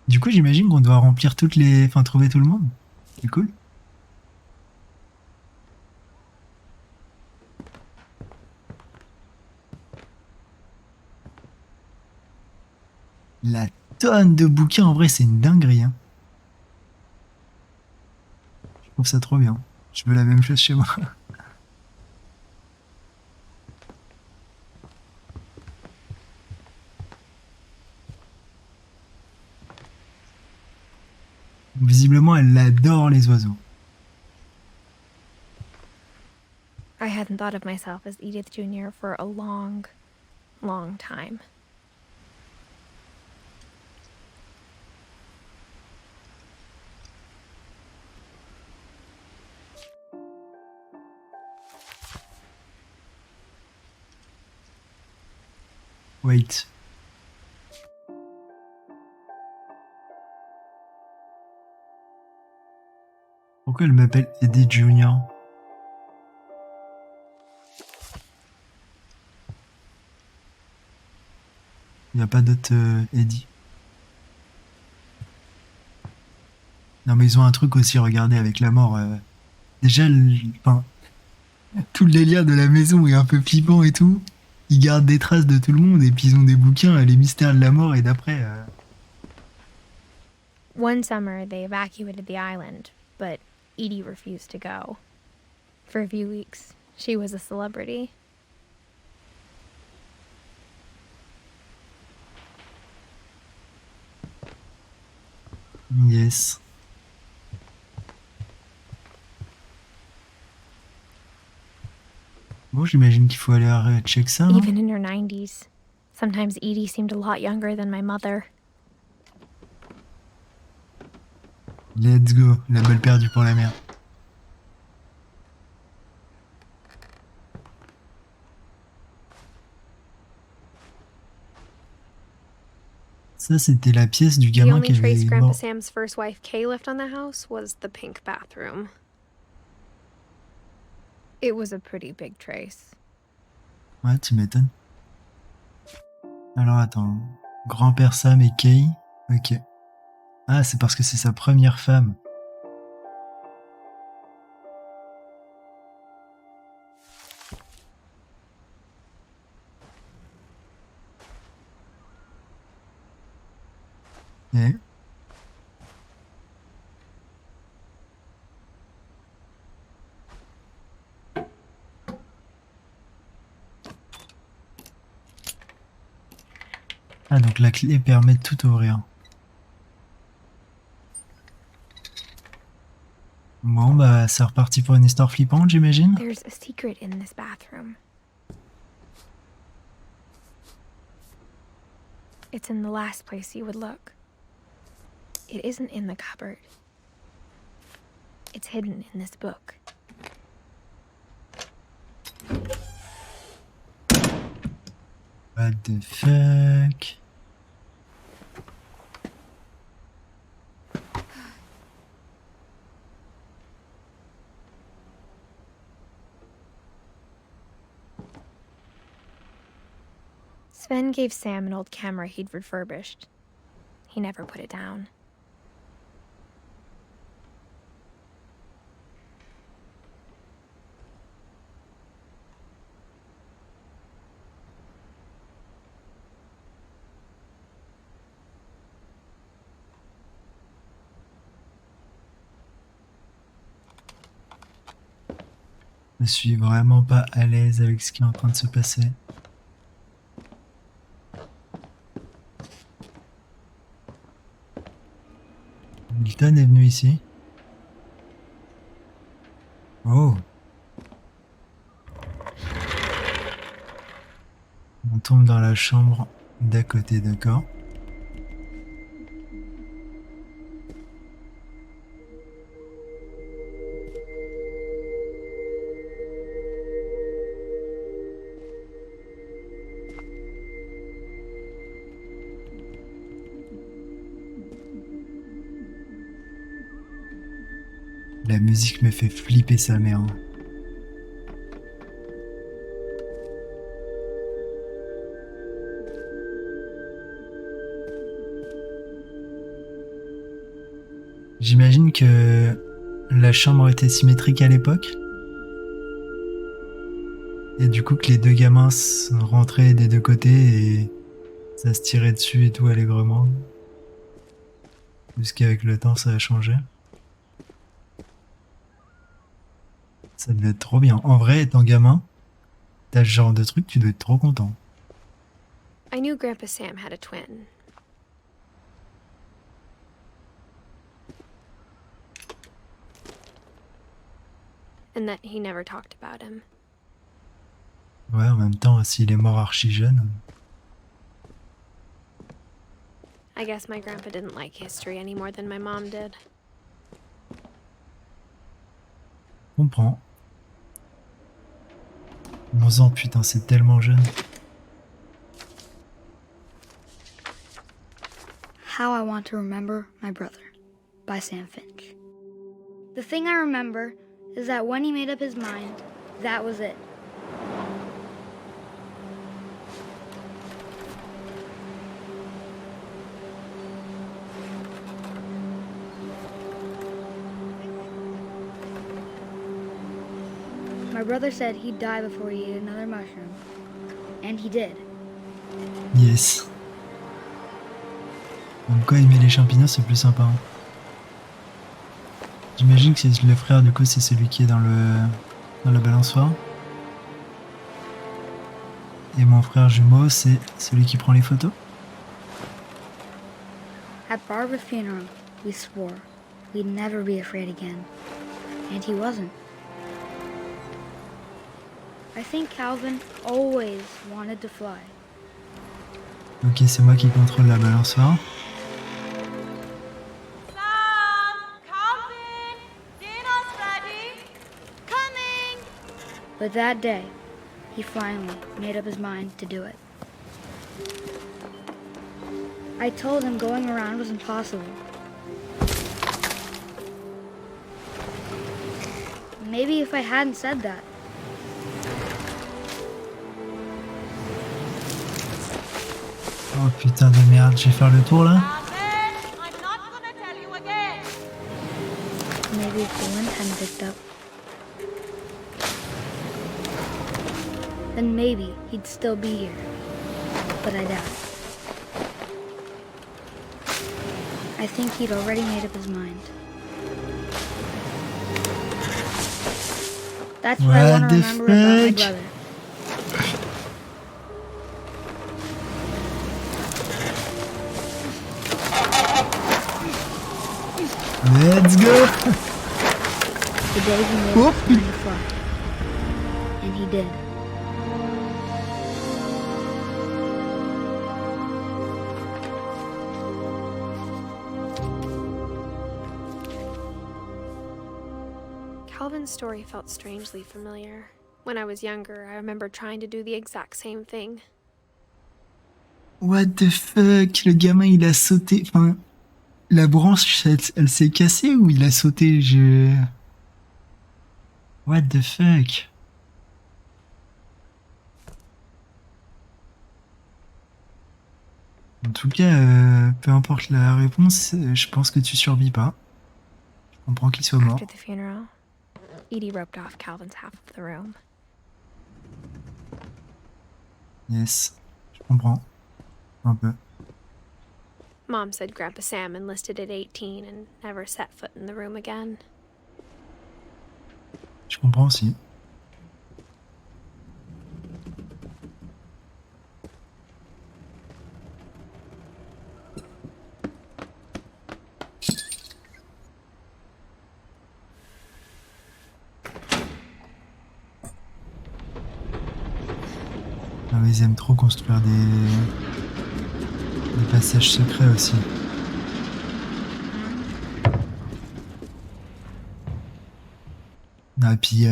Du coup, j'imagine qu'on doit remplir toutes les... Enfin, trouver tout le monde. C'est cool. La tonne de bouquins, en vrai, c'est une dinguerie, hein. Je trouve ça trop bien. Je veux la même chose chez moi. Visiblement, elle adore les oiseaux. I hadn't thought of myself as Edith Jr. for a long, long time. Wait. Pourquoi elle m'appelle Eddie Junior? Il n'y a pas d'autre Eddie. Non mais ils ont un truc aussi, regardez, avec la mort. Déjà, enfin, tout le délire de la maison est un peu flippant et tout. Ils gardent des traces de tout le monde et puis ils ont des bouquins, les mystères de la mort et d'après. One summer, they evacuated the island, but Edie refused to go. For a few weeks, she was a celebrity. Yes. Bon, j'imagine qu'il faut aller check ça, non? Even in her 90s. Sometimes Edie seemed a lot younger than my mother. Let's go, la balle perdue pour la mère. Ça, c'était la pièce du The gamin only qui trace avait Grandpa mort. Sam's first wife Kay left on the house was the pink bathroom. It was a pretty big trace. Ouais, tu m'étonnes. Alors attends, grand-père Sam et Kay. Ok. Ah, c'est parce que c'est sa première femme. Eh. Ah, donc la clé permet de tout ouvrir. Bon, bah, c'est reparti pour une histoire flippante, j'imagine. There's a secret in this bathroom. It's in the last place you would look. It isn't in the cupboard. It's hidden in this book. What the fuck? Sven gave Sam an old camera he'd refurbished. He never put it down. Je suis vraiment pas à l'aise avec ce qui est en train de se passer. Milton est venu ici. Oh. On tombe dans la chambre d'à côté, d'accord. La musique me fait flipper sa mère. J'imagine que la chambre était symétrique à l'époque. Et du coup que les deux gamins rentraient des deux côtés et ça se tirait dessus et tout allègrement. Jusqu'avec le temps ça a changé. Ça devait être trop bien. En vrai, étant gamin, t'as ce genre de truc, tu dois être trop content. I knew Grandpa Sam had a twin. And that he never talked about him. Ouais, en même temps, s'il est mort archi jeune. I guess my grandpa didn't like history any more than my mom did. Je comprends. 11 ans, putain, c'est tellement jeune. How I Want to Remember My Brother by Sam Finch. The thing I remember is that when he made up his mind, that was it. My brother said he'd die before he ate another mushroom. And he did. Yes. Comme quoi, aimer les champignons, c'est plus sympa. Hein. J'imagine que c'est le frère, du coup, c'est celui qui est dans la balançoire. Et mon frère jumeau, c'est celui qui prend les photos. At Barbara's funeral, we swore we'd never be afraid again. And he wasn't. I think Calvin always wanted to fly. Ok, c'est moi qui contrôle la balançoire. Sam! Calvin! Dinner's ready! Coming! But that day, he finally made up his mind to do it. I told him going around was impossible. Maybe if I hadn't said that, Oh putain de merde, je vais faire le tour là. Calvin, I'm not gonna tell you again. maybe if the wind hadn't picked up, then maybe he'd still be here. But I doubt it. I think he'd already made up his mind. That's what I want to remember about my brother. Let's go. The day he made up his mind to fly. And he did. Calvin's story felt strangely familiar. When I was younger, I remember trying to do the exact same thing. What the fuck, le gamin il a sauté, enfin, la branche elle s'est cassée ou il a sauté, What the fuck. En tout cas, peu importe la réponse, je pense que tu survis pas. Je comprends qu'il soit mort. After the funeral, Edie roped off Calvin's half of the room. Yes, je comprends. Un peu. Mom said Grandpa Sam enlisted at 18 and never set foot in the room again. Je comprends aussi. Ah, mais ils aiment trop construire des passages secrets aussi. Ah, puis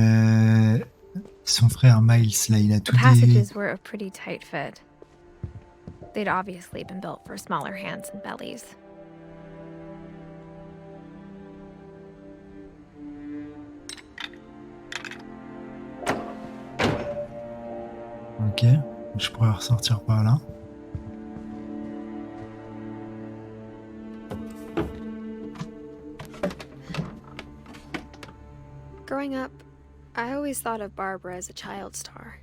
son frère Miles, là, il a The tout des... passages were a pretty tight fit. They'd obviously been built for smaller hands and bellies. Ok, je pourrais ressortir par là. Growing up, I always thought of Barbara as a child star.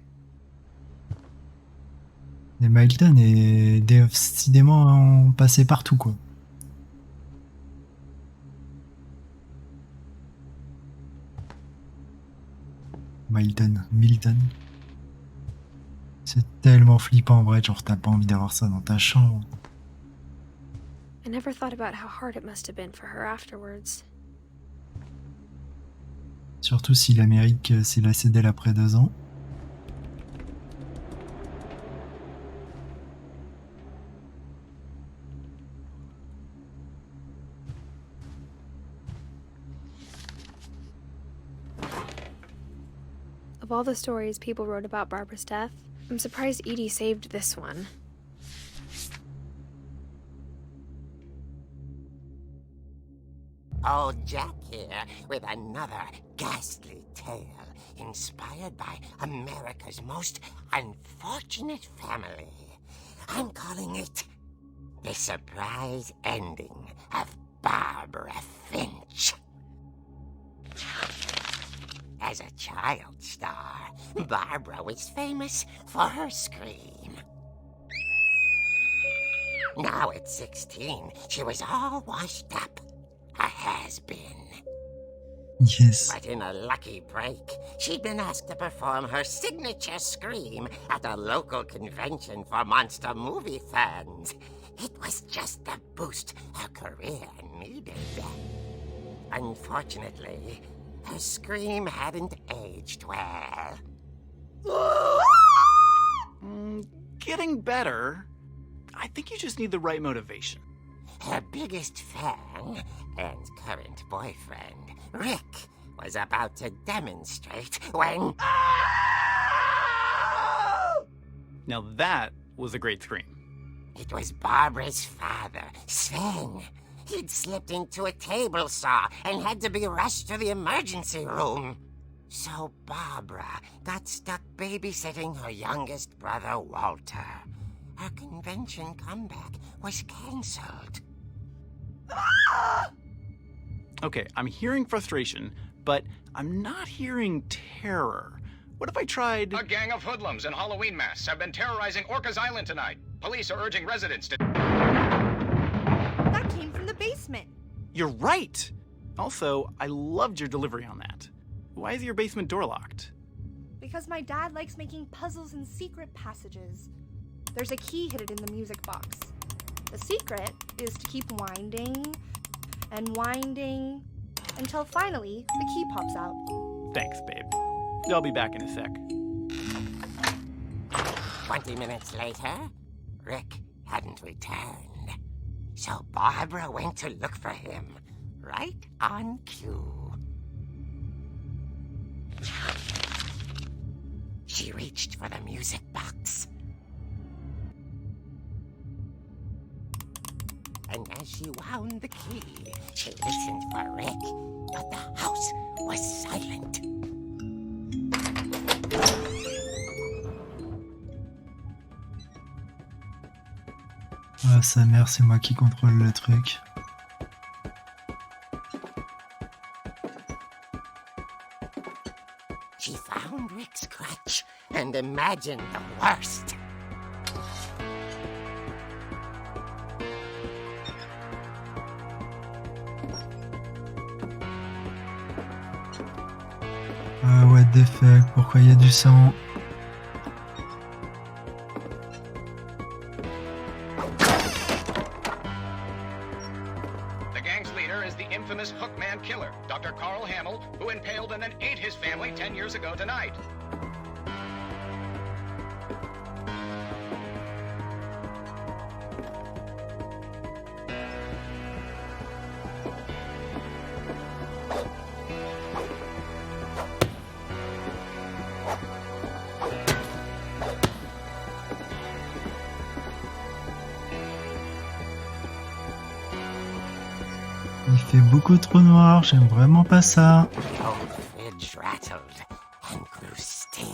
Les Milton et décidément passé partout, quoi. Milton. C'est tellement flippant, en vrai, genre t'as pas envie d'avoir ça dans ta chambre. I never thought about how hard it must have been for her afterwards. Surtout si l'Amérique s'est lassée d'elle après 2 ans. Of all the stories people wrote about Barbara's death, I'm surprised Edie saved this one. Old Jack here with another ghastly tale inspired by America's most unfortunate family. I'm calling it The Surprise Ending of Barbara Finch. As a child star, Barbara was famous for her scream. Now at 16, she was all washed up. A has-been. Yes. But in a lucky break, she'd been asked to perform her signature scream at a local convention for monster movie fans. It was just the boost her career needed. Unfortunately, her scream hadn't aged well. Getting better. I think you just need the right motivation. Her biggest fan and current boyfriend, Rick, was about to demonstrate when... Now that was a great scream. It was Barbara's father, Sven. He'd slipped into a table saw and had to be rushed to the emergency room. So Barbara got stuck babysitting her youngest brother, Walter. Her convention comeback was cancelled. Okay, I'm hearing frustration, but I'm not hearing terror. What if I tried... A gang of hoodlums in Halloween masks have been terrorizing Orcas Island tonight. Police are urging residents to... That came from the basement. You're right! Also, I loved your delivery on that. Why is your basement door locked? Because my dad likes making puzzles and secret passages. There's a key hidden in the music box. The secret is to keep winding and winding until finally the key pops out. Thanks, babe. I'll be back in a sec. 20 minutes later, Rick hadn't returned. So Barbara went to look for him, right on cue. She reached for the music box. And as she wound the key, she listened for Rick, but the house was silent. Ah, sa mère, c'est moi qui contrôle le truc. She found Rick's crutch and imagined the worst. Ah, what the fuck, pourquoi il y a du sang? The gang's leader is the infamous Hookman killer, Dr. Carl Hamill, who impaled and then ate his family 10 years ago tonight. Il fait beaucoup trop noir, j'aime vraiment pas ça. The old fridge rattled and grew still.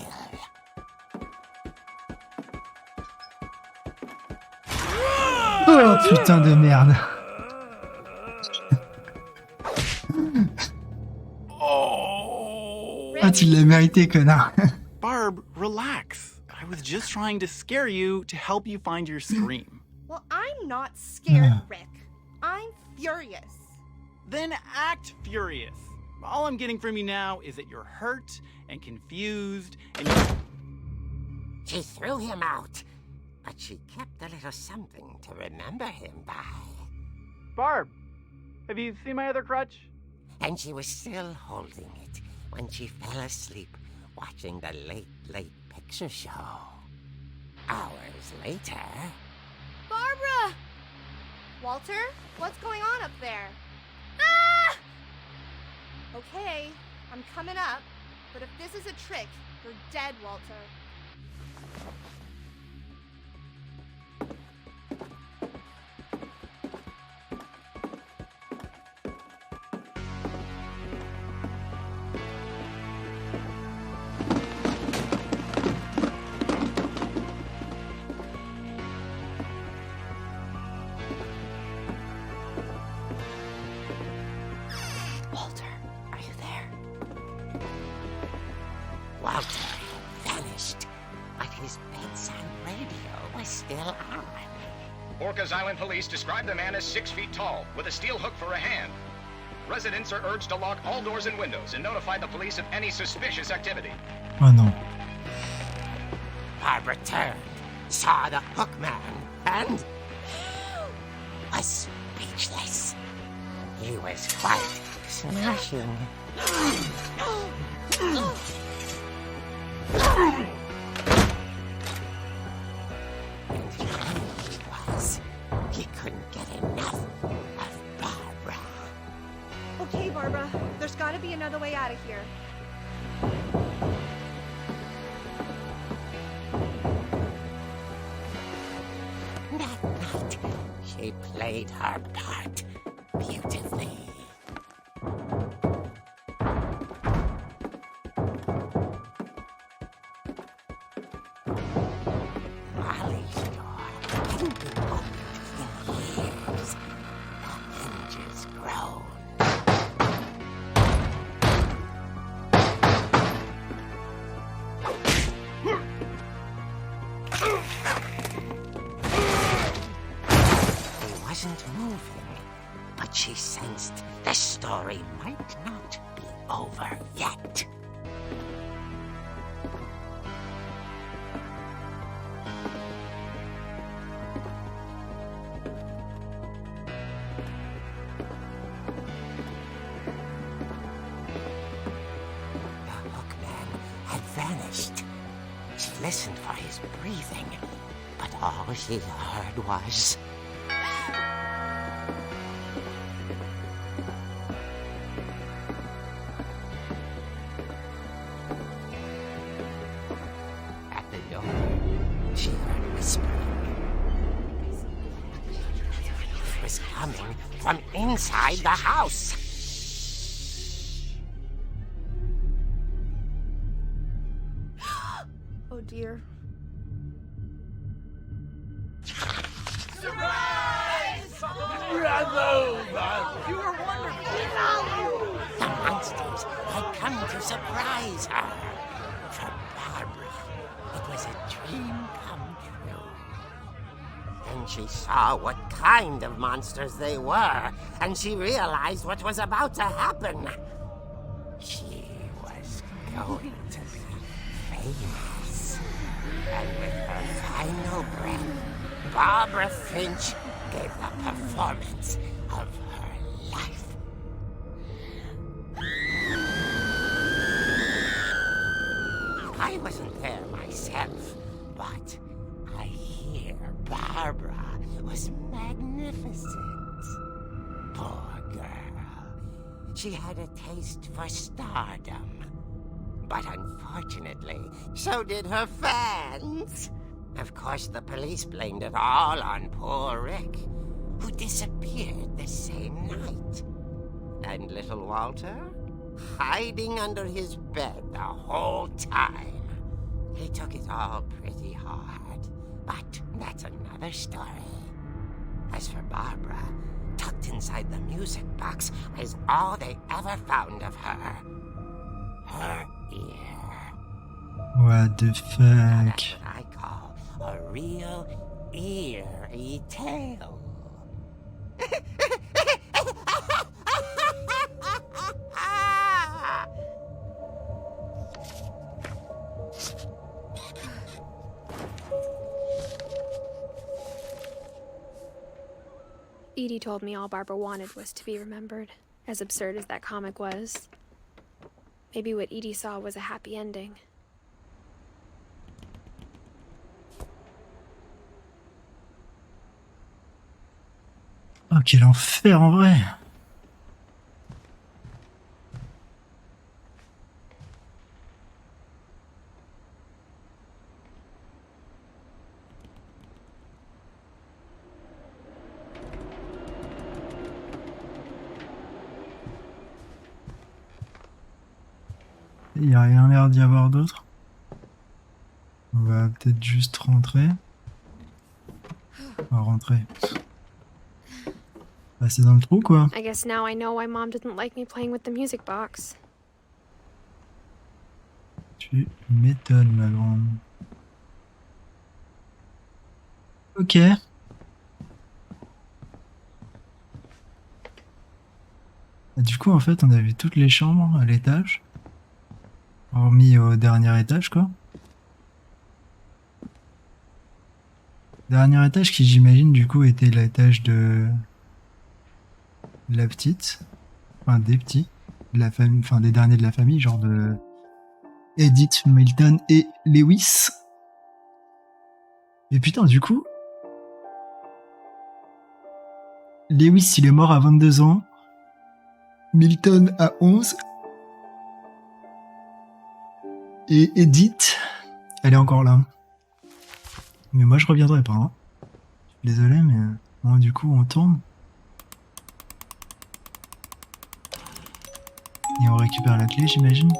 Oh putain de merde. Oh! tu l'as mérité, connard. Barb, relax. I was just trying to scare you to help you find your scream. Well, I'm not scared, Rick. I'm furious. Then act furious. All I'm getting from you now is that you're hurt and confused and She threw him out, but she kept a little something to remember him by. Barb, have you seen my other crutch? And she was still holding it when she fell asleep watching the late picture show. Hours later... Barbara! Walter, what's going on up there? Ah! Okay, I'm coming up, but if this is a trick, you're dead, Walter. Walter had vanished, but his bedside radio was still on. Orcas Island police describe the man as 6 feet tall, with a steel hook for a hand. Residents are urged to lock all doors and windows and notify the police of any suspicious activity. Oh non. Barbara turned, saw the hook man, and was speechless. He was quite smashing. And he was. He couldn't get enough of Barbara. Okay, Barbara, there's gotta be another way out of here. That night, she played her part beautifully. Molly's door hadn't been opened in years. The hinges groaned. He wasn't moving, but she sensed the story might not be over yet. The hookman had vanished. She listened for his breathing, but all she heard was... At the door, she heard whispering. It was coming from inside the house. Oh dear. The monsters had come to surprise her. For Barbara, it was a dream come true. Then she saw what kind of monsters they were, and she realized what was about to happen. She was going to be famous. And with her final breath, Barbara Finch gave the performance of her life. I wasn't there myself, but I hear Barbara was magnificent. Poor girl. She had a taste for stardom. But unfortunately, so did her fans. Of course, the police blamed it all on poor Rick, who disappeared the same night. And little Walter? Hiding under his bed the whole time. He took it all pretty hard, but that's another story. As for Barbara, tucked inside the music box was all they ever found of her. her ear. What the fuck? That's what I call a real eerie tale. Edie told me all Barbara wanted was to be remembered, as absurd as that comic was. Maybe what Edie saw was a happy ending. Oh, quel enfer en vrai! Il n'y a rien l'air d'y avoir d'autre. On va peut-être juste rentrer. On va rentrer. Passer dans le trou, quoi. I guess now I know why Mom didn't like me playing with the music box. Tu m'étonnes, ma grande. Ok. Du coup, en fait, on a vu toutes les chambres à l'étage. Hormis au dernier étage, quoi. Dernier étage qui, j'imagine, du coup, était l'étage de la petite. Enfin, des petits. De la famille, enfin, des derniers de la famille, genre de Edith, Milton et Lewis. Et putain, du coup, Lewis, il est mort à 22 ans. Milton à 11. Et Edith, elle est encore là. Mais moi, je reviendrai pas. Hein. Désolé, mais bon, du coup, on tourne. Et on récupère la clé, j'imagine.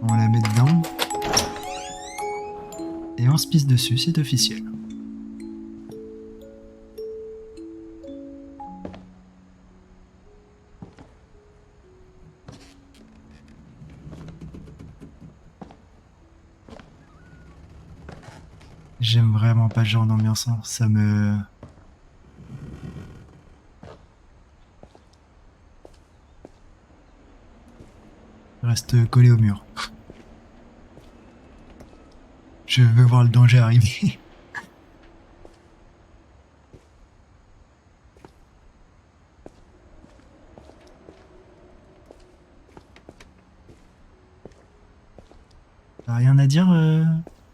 On la met dedans. Et on se pisse dessus, c'est officiel. J'aime vraiment pas ce genre d'ambiance, hein. Ça me... Je reste collé au mur. Je veux voir le danger arriver. T'as rien à dire,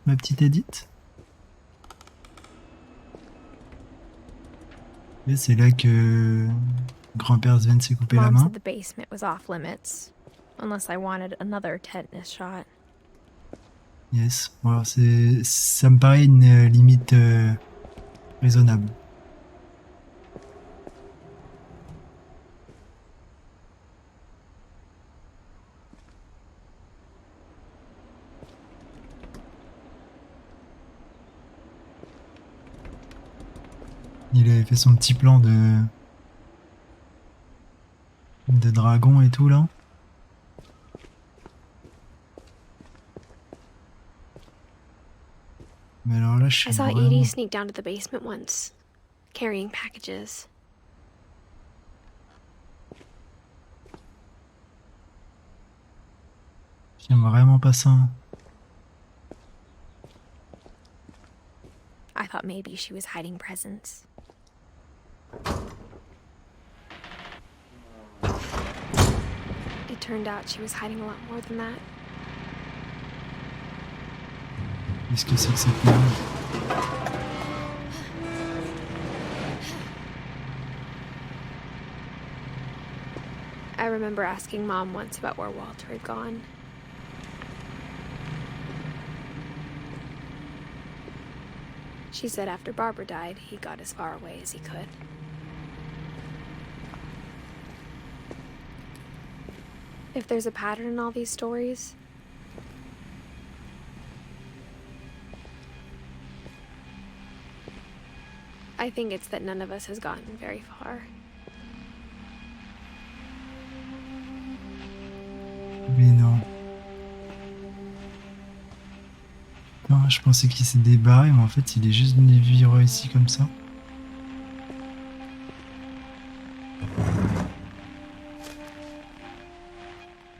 ma petite Edith? Et c'est là que grand-père Sven s'est coupé la Mom main. said the basement was off limits, unless I wanted another tetanus shot. Yes. Bon, ça me paraît une limite raisonnable. Il avait fait son petit plan de dragon et tout là. Mais alors là, je suis I saw vraiment... Edie sneak down to the basement once, carrying packages. J'aime vraiment pas ça. I thought maybe she was hiding presents. It turned out she was hiding a lot more than that. Qu'est-ce que c'est que cette merde? I remember asking Mom once about where Walter had gone. She said after Barbara died, he got as far away as he could. If there's a pattern in all these stories, I think it's that none of us has gotten very far. Mais non. Non, je pensais qu'il s'est débarré, mais en fait, il est juste venu vivre ici comme ça.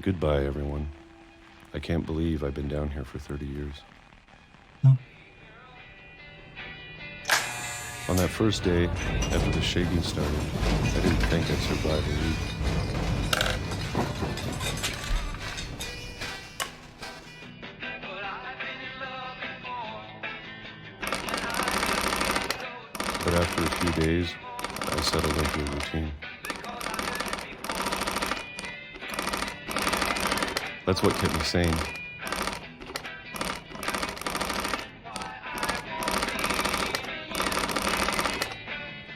Goodbye, everyone. I can't believe I've been down here for 30 years. Non. On that first day, after the shaking started, I didn't think I'd survive a week. But after a few days, I settled into a routine. That's what kept me sane.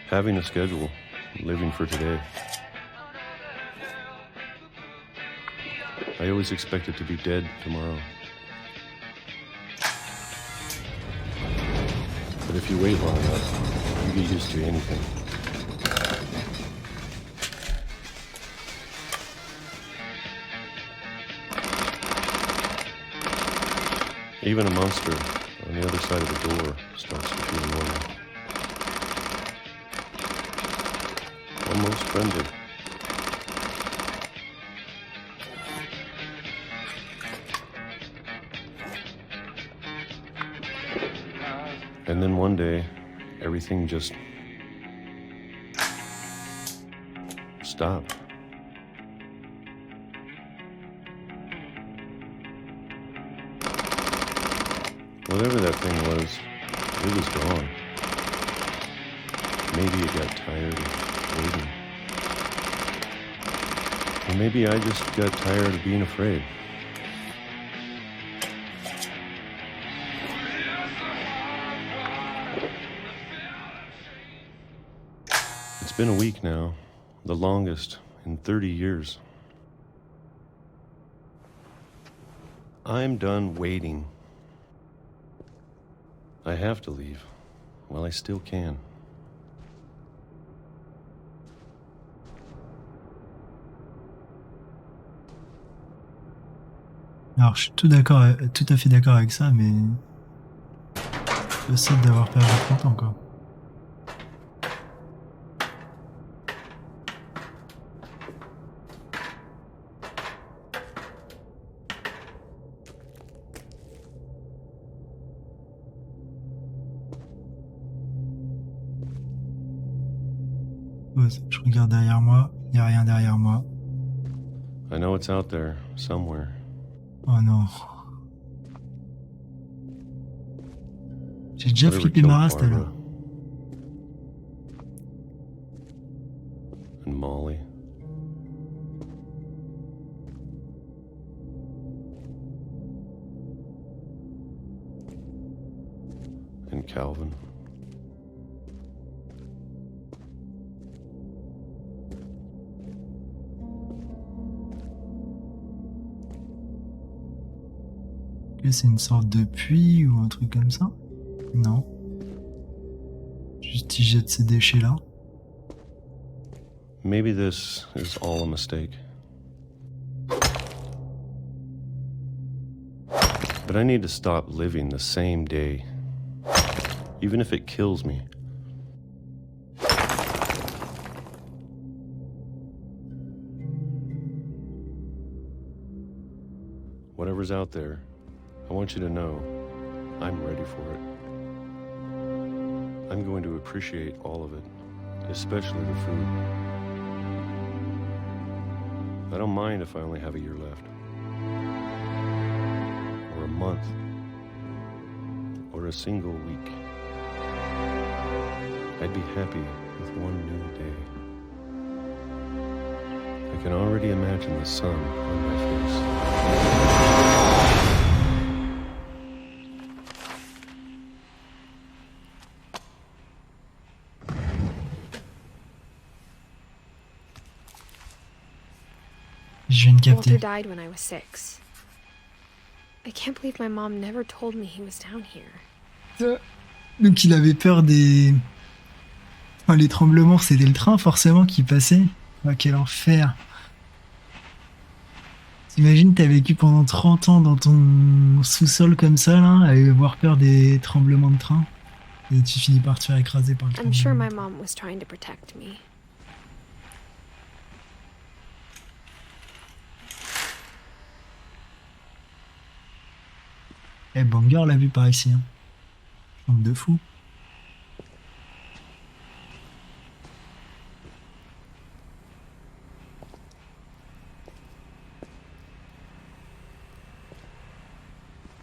Having a schedule, living for today. I always expected to be dead tomorrow. But if you wait long enough, you get used to anything. Even a monster on the other side of the door starts to feel normal. Almost friendly. And then one day, everything just stopped. Whatever that thing was, it was gone. Maybe it got tired of waiting. Or maybe I just got tired of being afraid. It's been a week now, the longest in 30 years. I'm done waiting. I have to leave while I still can. Alors, je suis tout à fait d'accord avec ça, mais je sais d'avoir perdu 30 ans, quoi. Ouais, je regarde derrière moi, il n'y a rien derrière moi. I know it's out there, somewhere. Oh non. J'ai déjà Whatever flippé killed ma race tout à Barbara. l'heure. And Molly. And Calvin. C'est une sorte de puits ou un truc comme ça? Non. Juste il jette ses déchets là. Maybe this is all a mistake. But I need to stop living the same day, even if it kills me. Whatever's out there, I want you to know I'm ready for it. I'm going to appreciate all of it, especially the food. I don't mind if I only have a year left, or a month, or a single week. I'd be happy with one new day. I can already imagine the sun on my face. Je viens de Walter capter. died when I was 6. I can't believe my mom never told me he was down here. Donc il avait peur des Oh, les tremblements, c'était le train forcément qui passait. Oh, quel enfer. T'imagines, t'as vécu pendant 30 ans dans ton sous-sol comme ça, là, à avoir peur des tremblements de train. Et tu finis par te faire écraser par le I'm sure tremblement my de train. mom was trying to protect me. Eh, Banger l'a vu par ici. Hein. Chambre de fou.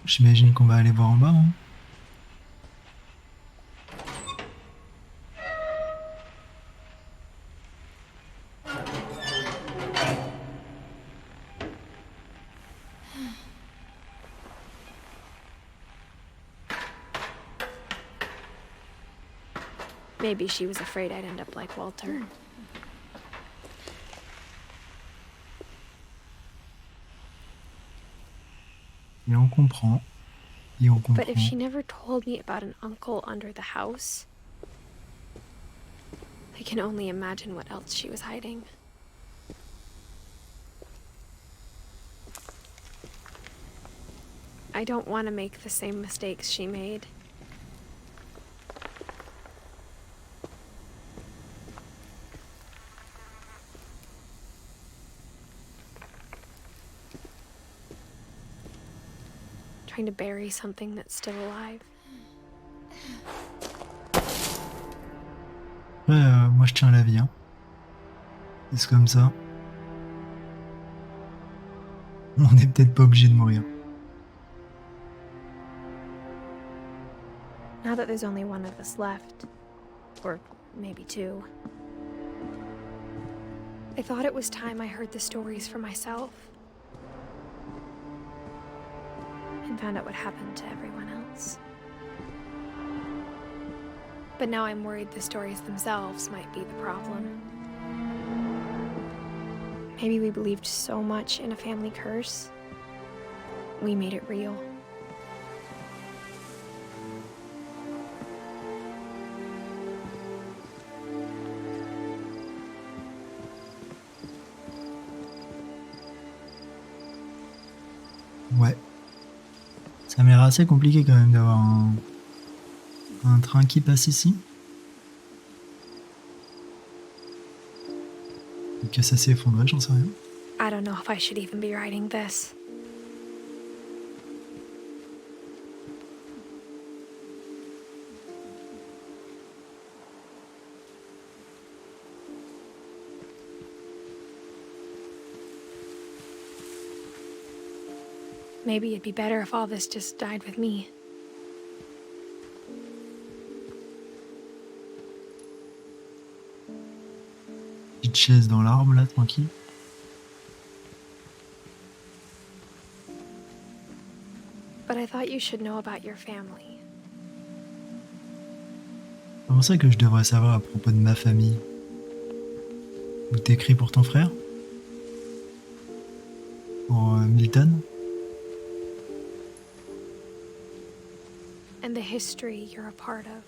J'imagine qu'on va aller voir en bas. Hein. Maybe she was afraid I'd end up like Walter. Et on comprend. Et on comprend. But if she never told me about an uncle under the house, I can only imagine what else she was hiding. I don't want to make the same mistakes she made. Trying to bury something that's still alive. Ouais, moi je tiens la vie. Hein. C'est comme ça. On n'est peut-être pas obligé de mourir. Now that there's only one of us left, or maybe two, I thought it was time I heard the stories for myself and found out what happened to everyone else. But now I'm worried the stories themselves might be the problem. Maybe we believed so much in a family curse, we made it real. Ouais. Ça m'a l'air assez compliqué quand même d'avoir un train qui passe ici. Et que ça s'est effondré, j'en sais rien. I don't know if I should even be writing this. Maybe it'd be better if all this just died with me. Petite chaise dans l'arbre là, tranquille. But I thought you should know about your family. Comment ça que je devrais savoir à propos de ma famille? Ou t'écris pour ton frère? Pour Milton? And the history you're a part of.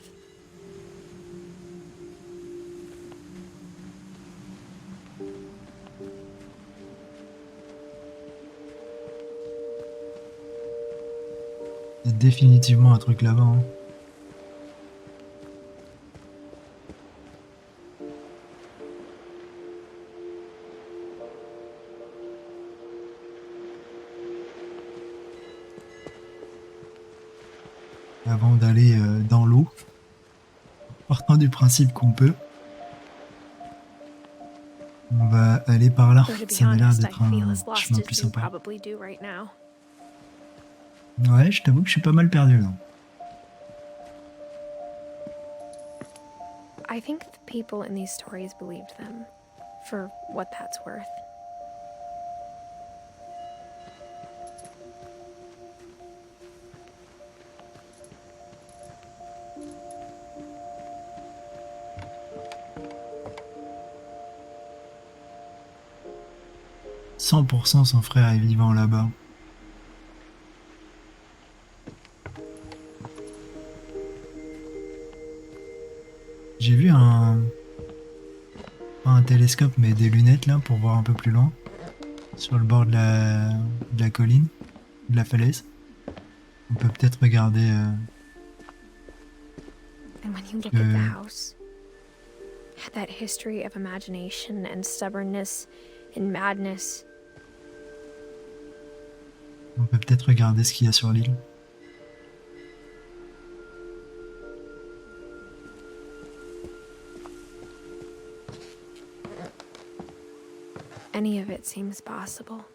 Il y a définitivement un truc là-bas. Hein. Avant d'aller dans l'eau, partant du principe qu'on peut, on va aller par là. Though to be Ça m'a l'air honest, I d'être feel un as lost chemin as plus you sympa. probably do right now. Ouais, je t'avoue que je suis pas mal perdu là. I think the people in these stories believed them, for what that's worth. « 100% son frère est vivant là-bas. » J'ai vu pas un télescope, mais des lunettes là pour voir un peu plus loin. Sur le bord de la colline, de la falaise. On peut peut-être regarder. And when you look at the house, had that history of imagination and stubbornness and madness. On peut peut-être regarder ce qu'il y a sur l'île. Any of it seems possible.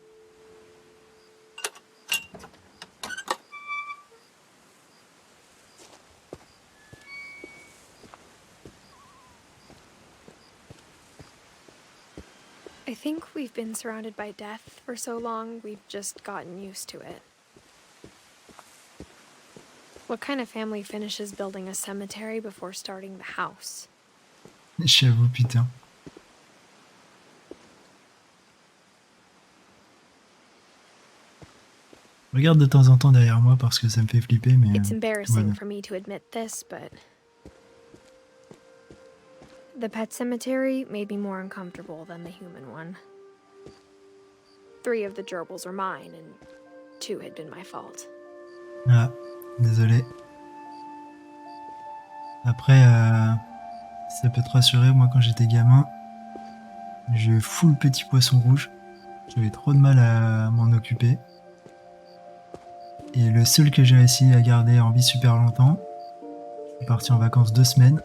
I think we've been surrounded by death for so long, we've just gotten used to it. What kind of family finishes building a cemetery before starting the house? J'avoue, putain. Regarde de temps en temps derrière moi parce que ça me fait flipper, mais... It's embarrassing for me to admit this, but... The pet cemetery made me more uncomfortable than the human one. 3 of the gerbils are mine, and 2 had been my fault. Ah, désolé. Après, ça peut te rassurer, moi quand j'étais gamin, je full petit poisson rouge. J'avais trop de mal à m'en occuper. Et le seul que j'ai réussi à garder en vie super longtemps, je suis parti en vacances 2 semaines.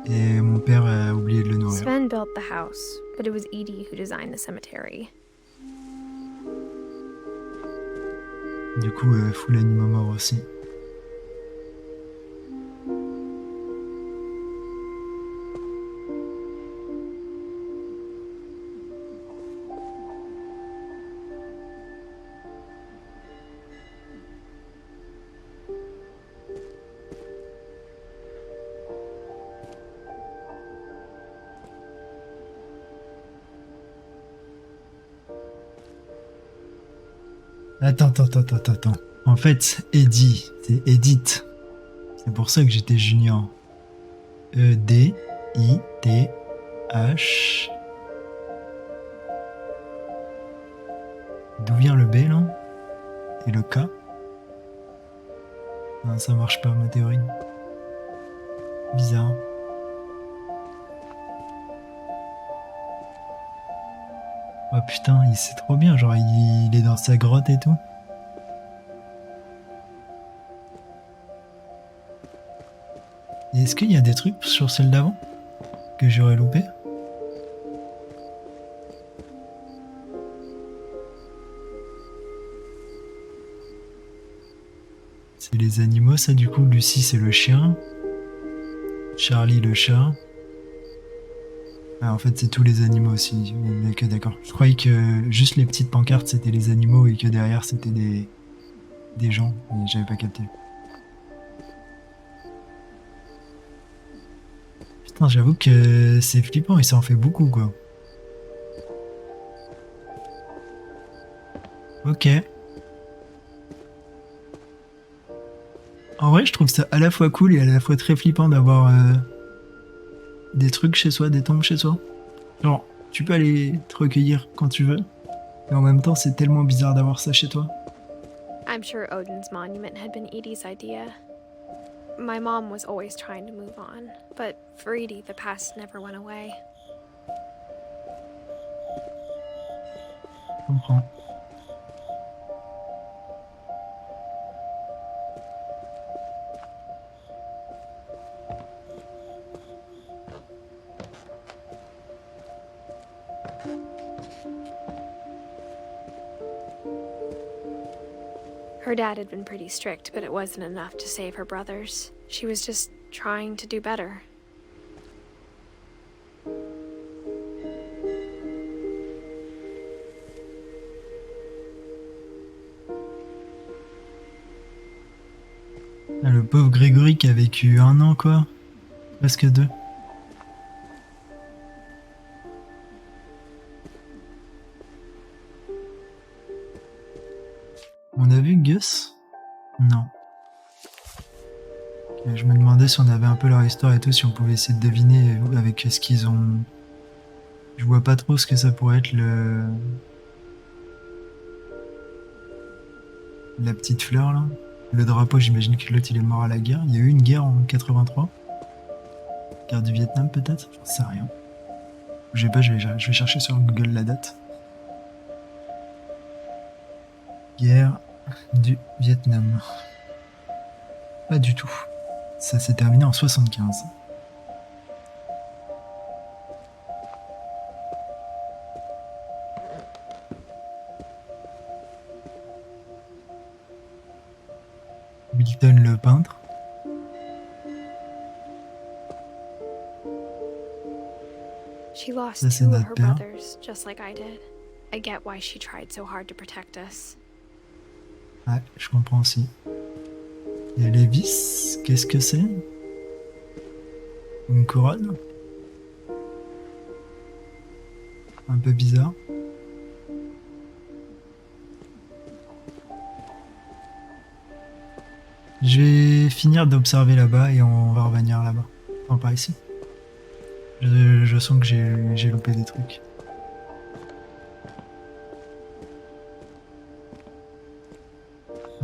Et mon père a oublié de le nourrir. Sven built the house, but it was Edith who designed the cemetery. Du coup, full animaux morts aussi. Attends. En fait, Eddie, c'est Edith. C'est pour ça que j'étais junior. E-D-I-T-H. D'où vient le B là? Et le K? Non, ça marche pas ma théorie. Bizarre. Oh putain, c'est trop bien, genre il est dans sa grotte et tout. Et est-ce qu'il y a des trucs sur celle d'avant que j'aurais loupé? C'est les animaux ça du coup, Lucie c'est le chien, Charlie le chat. Ah, en fait, c'est tous les animaux aussi. Ok, d'accord. Je croyais que juste les petites pancartes, c'était les animaux et que derrière, c'était des gens. Mais j'avais pas capté. Putain, j'avoue que c'est flippant et ça en fait beaucoup, quoi. Ok. En vrai, je trouve ça à la fois cool et à la fois très flippant d'avoir... des trucs chez soi, des tombes chez soi. Genre, tu peux aller te recueillir quand tu veux, et en même temps, c'est tellement bizarre d'avoir ça chez toi. I'm sure Odin's monument had been Edie's idea. My mom was always trying to move on, but for Edie, the past never went away. Je comprends. Her dad had been pretty strict, but it wasn't enough to save her brothers. She was just trying to do better. Ah, le pauvre Grégory qui a vécu 1 an, quoi. Presque 2. On a vu Gus? Non. Et je me demandais si on avait un peu leur histoire et tout, si on pouvait essayer de deviner avec ce qu'ils ont. Je vois pas trop ce que ça pourrait être la petite fleur là. Le drapeau, j'imagine que l'autre il est mort à la guerre. Il y a eu une guerre en 83. Guerre du Vietnam peut-être. J'en sais rien. Je sais pas, je vais chercher sur Google la date. Guerre du Vietnam. Pas du tout. Ça s'est terminé en 75. Milton le peintre. She lost Ça, c'est two of notre her père. brothers, just like I did. I get why she tried so hard to protect us. Ouais, je comprends aussi. Il y a les vis. Qu'est-ce que c'est? Une couronne? Un peu bizarre. Je vais finir d'observer là-bas et on va revenir là-bas. Enfin, par ici. Je sens que j'ai loupé des trucs.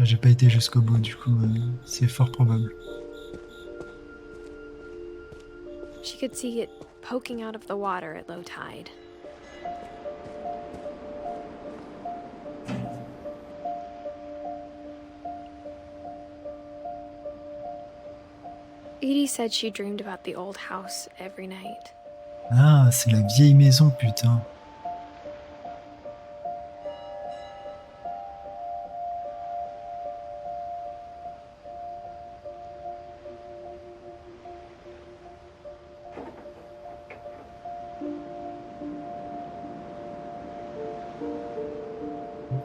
J'ai pas été jusqu'au bout, du coup, c'est fort probable. She could see it poking out of the water at low tide. Edie said she dreamed about the old house every night. Ah, c'est la vieille maison, putain.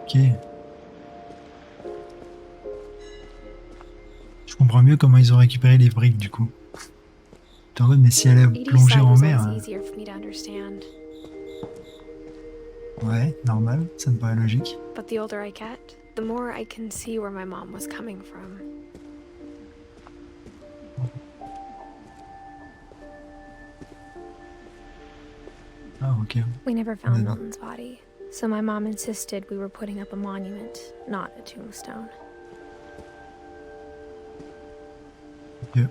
Ok. Je comprends mieux comment ils ont récupéré les briques, du coup. Putain, ouais, mais si elle a Edie's plongé side en was mer... always easier for me to understand. Ouais, normal, ça me paraît logique. But the older I get, the more I can see where my mom was coming from. Ah, ok. We never found Mhm. Milton's body, so my mom insisted we were putting up a monument, not a tombstone. Ok.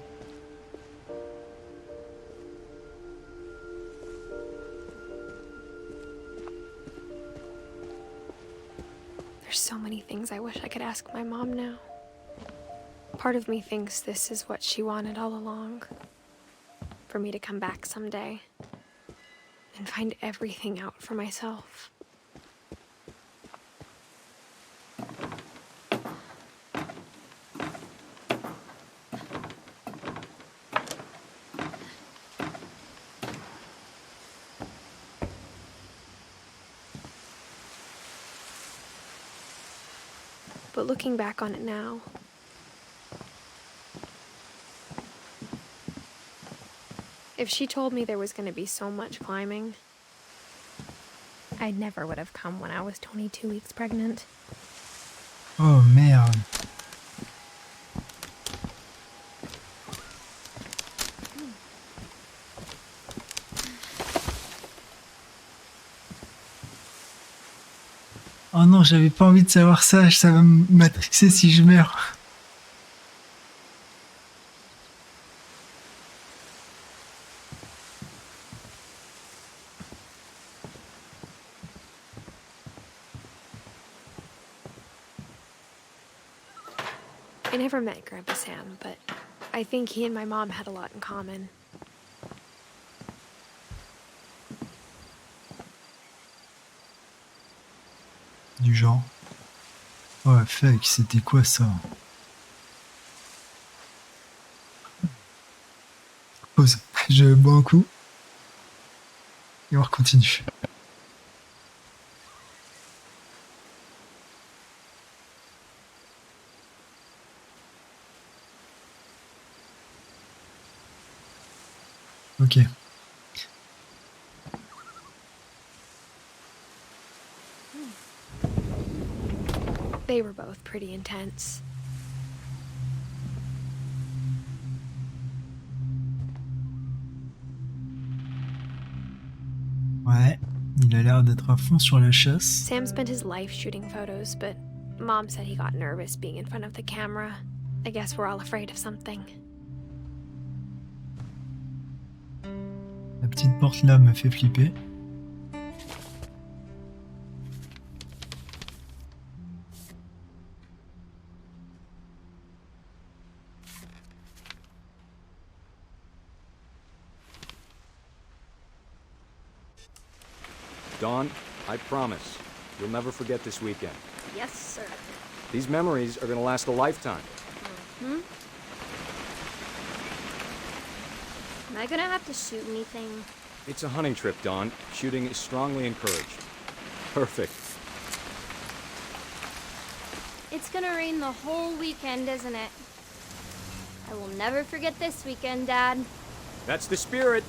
There's so many things I wish I could ask my mom now. Part of me thinks this is what she wanted all along. For me to come back someday and find everything out for myself. But looking back on it now, if she told me there was going to be so much climbing, I never would have come when I was 22 weeks pregnant. Oh, merde. Oh non, j'avais pas envie de savoir ça, ça va me matrixer si je meurs. I never met Grandpa Sam, but I think he and my mom had a lot in common. Du genre. Oh, fuck, c'était quoi ça? Pause. Je bois un coup. Et on continue. Ok. They were both pretty intense. a l'air d'être à fond sur la chasse. Sam spent his life shooting photos, but Mom said he got nervous being in front of the camera. I guess we're all afraid of something. La petite porte là me fait flipper. Dawn, I promise, you'll never forget this weekend. Yes, sir. These memories are gonna last a lifetime. Hmm? Am I gonna have to shoot anything? It's a hunting trip, Dawn. Shooting is strongly encouraged. Perfect. It's gonna rain the whole weekend, isn't it? I will never forget this weekend, Dad. That's the spirit.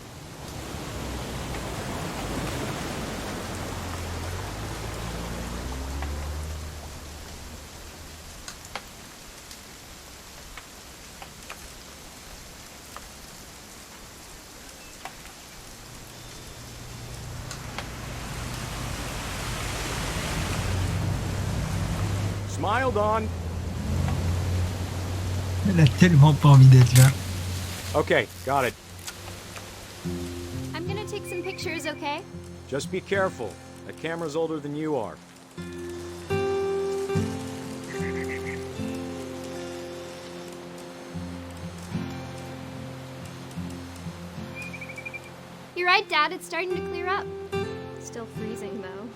Smile, Dawn. Elle a tellement pas envie d'être là. Okay, got it. I'm gonna take some pictures, okay? Just be careful. That camera's older than you are. You're right, Dad. It's starting to clear up. Still freezing, though.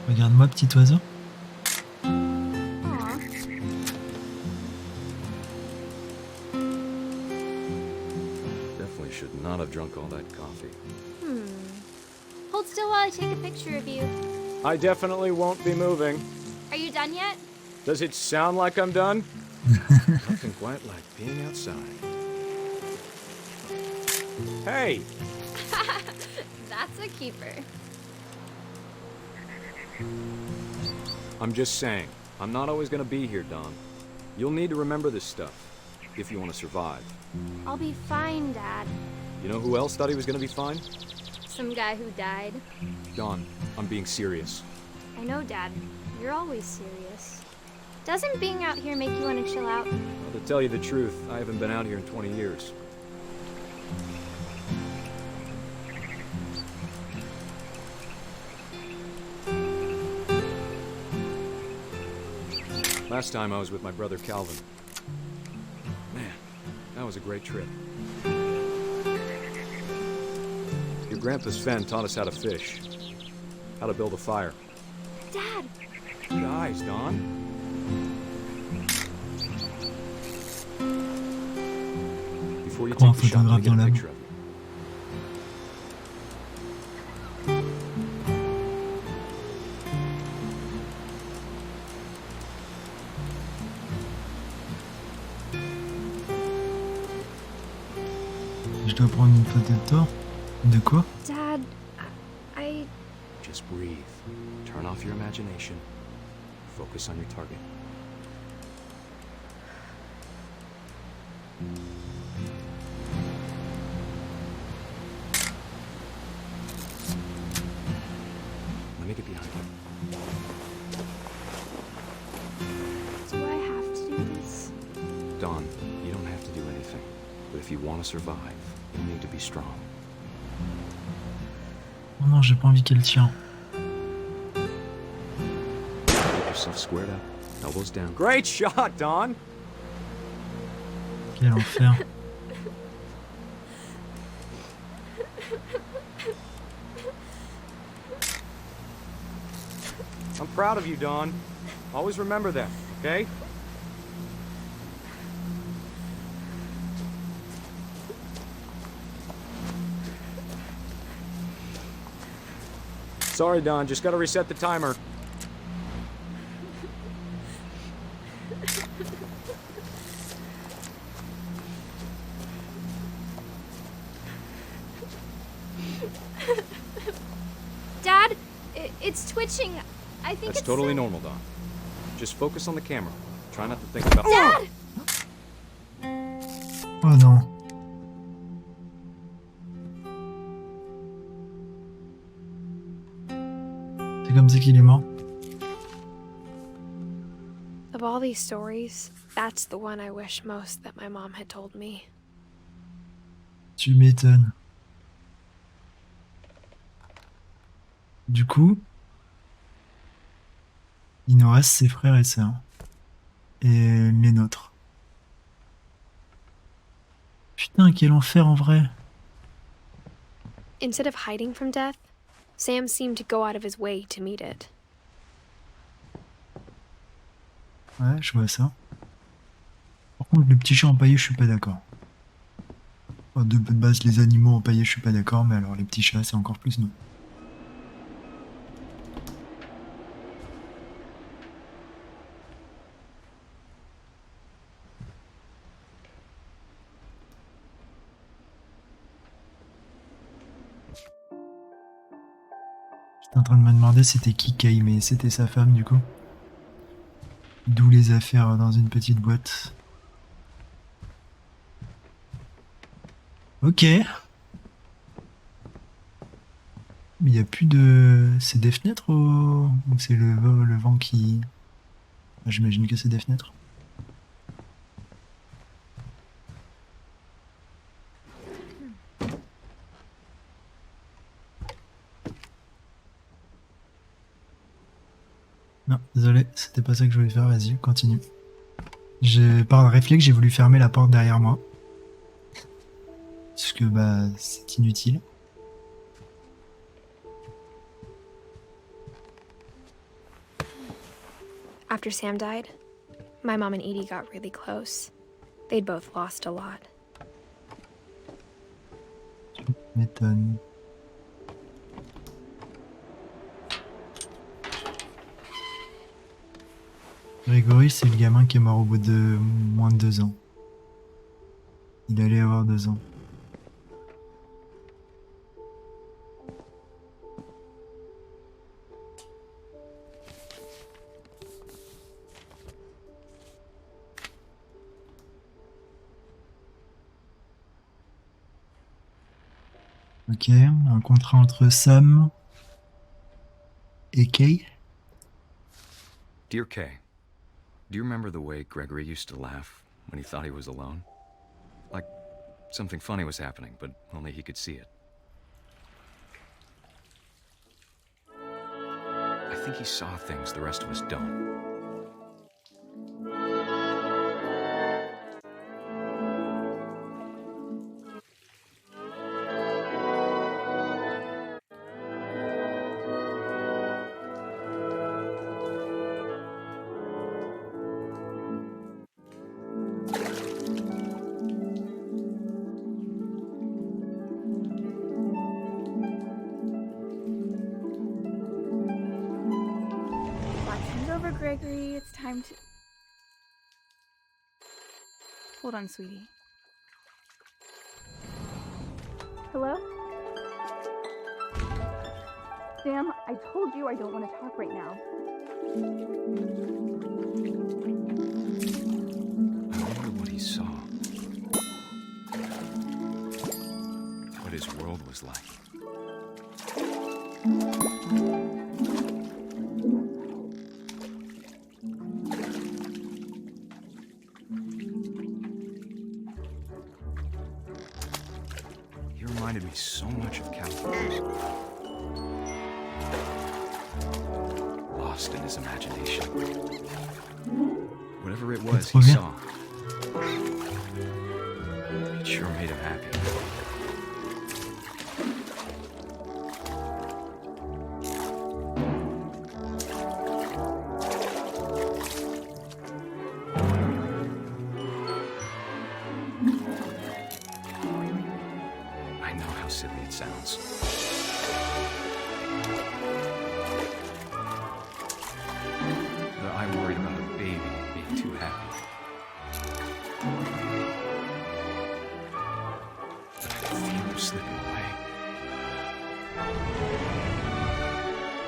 Regarde-moi, petit oiseau. Aw. Definitely should not have drunk all that coffee. Hold still while I take a picture of you. I definitely won't be moving. Are you done yet? Does it sound like I'm done? Nothing quite like being outside. Hey! That's a keeper. I'm just saying, I'm not always gonna be here, Don. You'll need to remember this stuff, if you want to survive. I'll be fine, Dad. You know who else thought he was gonna be fine? Some guy who died. Don, I'm being serious. I know, Dad. You're always serious. Doesn't being out here make you want to chill out? Well, to tell you the truth, I haven't been out here in 20 years. Last time I was with my brother Calvin. Man, that was a great trip. Your grandpa Sven taught us how to fish, how to build a fire. Dad! Guys, Don. Before you take the shot, let me get a picture of you. Je dois prendre une photo de toi. De quoi? Dad, I... Just breathe. Turn off your imagination. Focus on your target. Let me get behind you. Do I have to do this? Don, you don't have to do anything. But if you want to survive, you need to be strong. Oh non, j'ai pas envie qu'elle tire. Get yourself squared up. Elbows down. Great shot, Don! Quel enfer. I'm proud of you, Don. Always remember that, okay? Sorry, Don. Just gotta reset the timer. Dad, it's twitching. I think That's it's totally normal, Don. Just focus on the camera. Try not to think about... Dad! Oh non. C'est comme ça qu'il est mort. Of all these stories, that's the one I wish most that my mom had told me. Tu m'étonnes. Du coup, il nous reste ses frères et sœurs. Et les nôtres. Putain, quel enfer en vrai. Instead of hiding from death, Sam seemed to go out of his way to meet it. Ouais, je vois ça. Par contre, le petit chat empaillé, je suis pas d'accord. Enfin, de base, les animaux empaillés, je suis pas d'accord, mais alors les petits chats, c'est encore plus non. J'étais en train de me demander c'était qui Kay, mais c'était sa femme du coup. D'où les affaires dans une petite boîte. Ok. Mais il n'y a plus de... C'est des fenêtres ou c'est le vent qui... Ah, j'imagine que c'est des fenêtres. Non, désolé, c'était pas ça que je voulais faire, vas-y, continue. Par réflexe, j'ai voulu fermer la porte derrière moi. Parce que, bah, c'est inutile. After Sam died, my mom and Edie got really close. They'd both lost a lot. Tu m'étonnes. Grégory, c'est le gamin qui est mort au bout de moins de 2 ans. Il allait avoir 2 ans. Ok, un contrat entre Sam et Kay. Dear Kay, do you remember the way Gregory used to laugh when he thought he was alone? Like something funny was happening, but only he could see it. I think he saw things the rest of us don't. Gregory, it's time to... Hold on, sweetie. Hello? Sam, I told you I don't want to talk right now. I wonder what he saw. What his world was like. Reminded me so much of California. Lost in his imagination. Whatever it was he saw, it sure made him happy. Silly it sounds. But I worried about a baby being too happy. But I could feel him slipping away.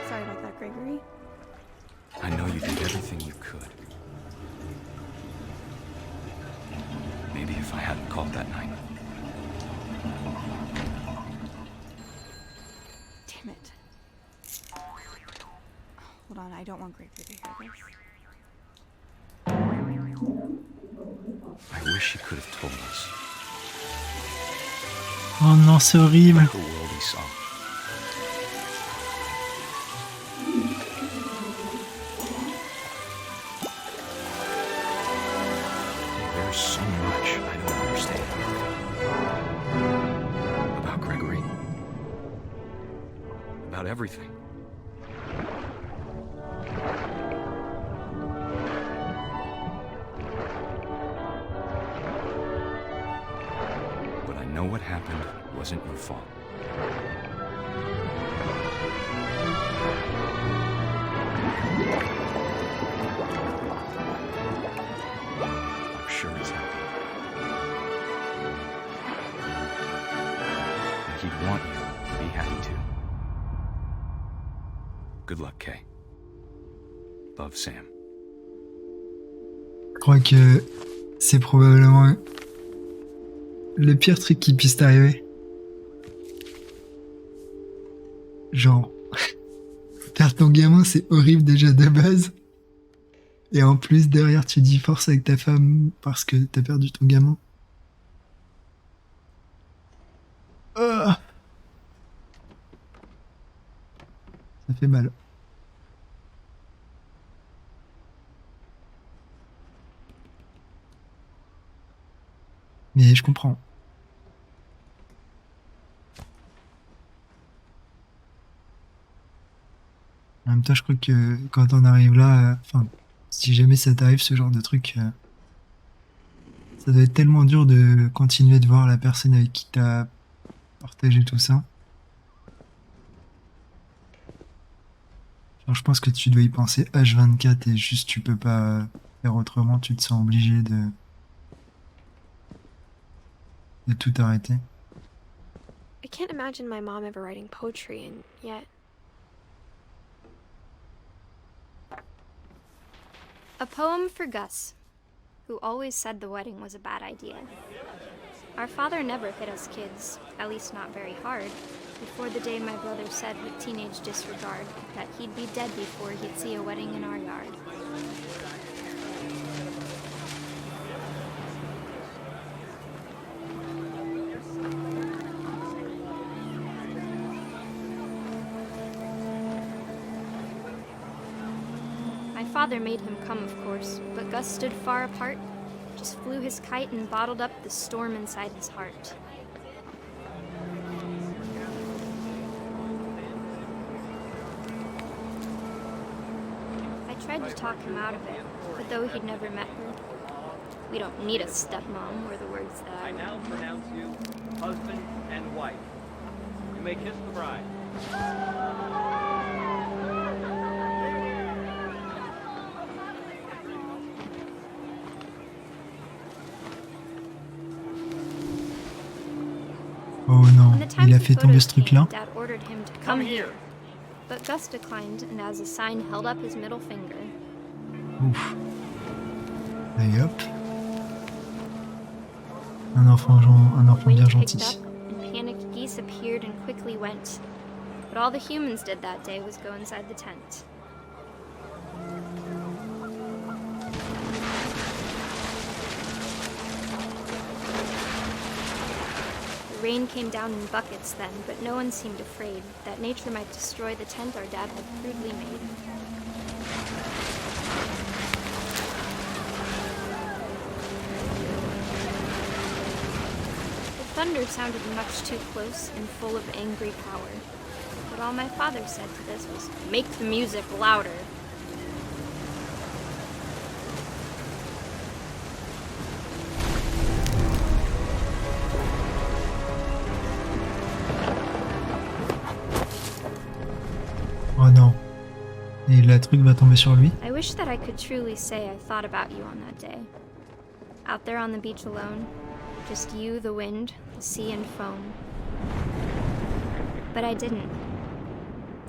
Sorry about that, Gregory. I know you did everything you could. I hadn't called that night. Damn it. Hold on, I don't want Gregory to hear this. I wish he could have told us. Oh non, c'est horrible. The world he saw. There's so much I don't understand about Gregory. About everything. But I know what happened wasn't your fault. I'm sure he's happy. And he'd want you to be happy too. Good luck, Kay. Love, Sam. Je crois que c'est probablement le pire truc qui puisse t'arriver. Genre, perdre ton gamin, c'est horrible déjà de base. Et en plus, derrière, tu divorces avec ta femme parce que t'as perdu ton gamin. Ah. Ça fait mal. Mais je comprends. En même temps, je crois que quand on arrive là, enfin, si jamais ça t'arrive ce genre de truc, ça doit être tellement dur de continuer de voir la personne avec qui t'as partagé tout ça. Genre, je pense que tu dois y penser H24 et juste tu peux pas faire autrement, tu te sens obligé de tout arrêter. I can't imagine my mom ever writing poetry, and yet... A poem for Gus, who always said the wedding was a bad idea. Our father never hit us kids, at least not very hard, before the day my brother said with teenage disregard that he'd be dead before he'd see a wedding in our yard. My father made him come, of course, but Gus stood far apart, just flew his kite and bottled up the storm inside his heart. I tried to talk him out of it, but though he'd never met her, "We don't need a stepmom," were the words that I now pronounce you husband and wife. You may kiss the bride. Oh non, When the time il a for fait tomber ce photos truc-là. came, Dad ordered him to come here. But Gus declined, and as a sign held up his middle finger. Ouf. Allez hop. Un enfant Wind bien picked gentil. up, and panicked geese appeared and quickly went. But all the humans did that day was go inside the tent. The rain came down in buckets then, but no one seemed afraid that nature might destroy the tent our dad had crudely made. The thunder sounded much too close and full of angry power. But all my father said to this was, "Make the music louder." Oh non. Et la truc va tomber sur lui. I wish that I could truly say I thought about you on that day. Out there on the beach alone, just you, the wind, the sea, and foam. But I didn't.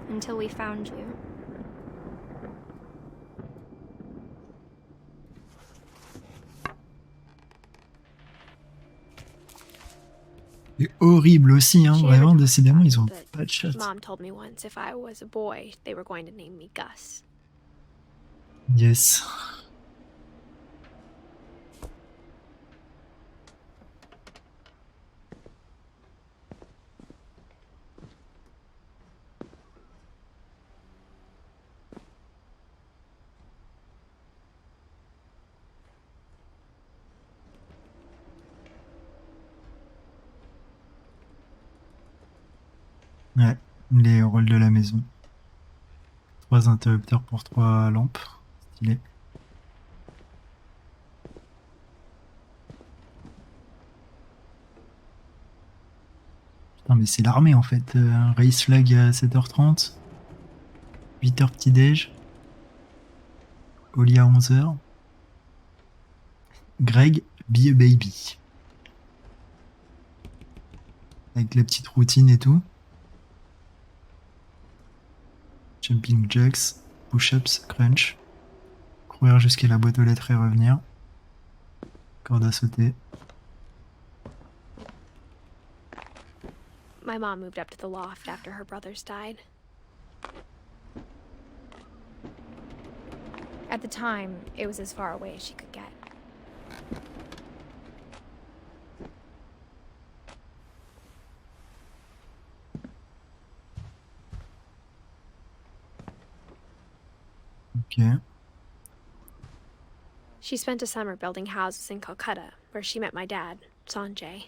Until we found you. Et horrible aussi, hein, She never vraiment, talked décidément, about ils it, ont but pas de chat. Mom told me once if I was a boy, they were going to name me Gus. Yes. Ouais, les rôles de la maison. 3 interrupteurs pour 3 lampes. Stylé. Putain, mais c'est l'armée en fait. Race flag à 7h30. 8h petit-déj. Oli à 11h. Greg, be a baby. Avec la petite routine et tout. Jumping jacks, push-ups, crunch. Courir jusqu'à la boîte aux lettres et revenir. Corde à sauter. My mom moved up to the loft after her brothers died. At the time, it was as far away as she could get. Ok. She spent a summer building houses in Calcutta, where she met my dad, Sanjay.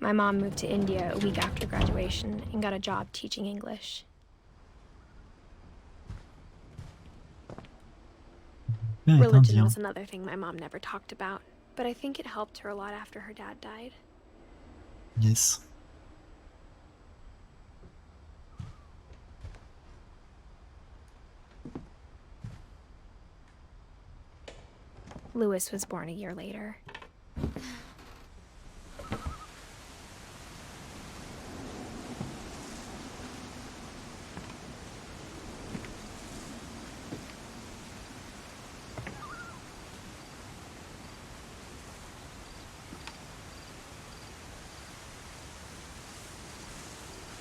My mom moved to India a week after graduation and got a job teaching English. Religion was another thing my mom never talked about, but I think it helped her a lot after her dad died. Yes. Lewis was born a year later.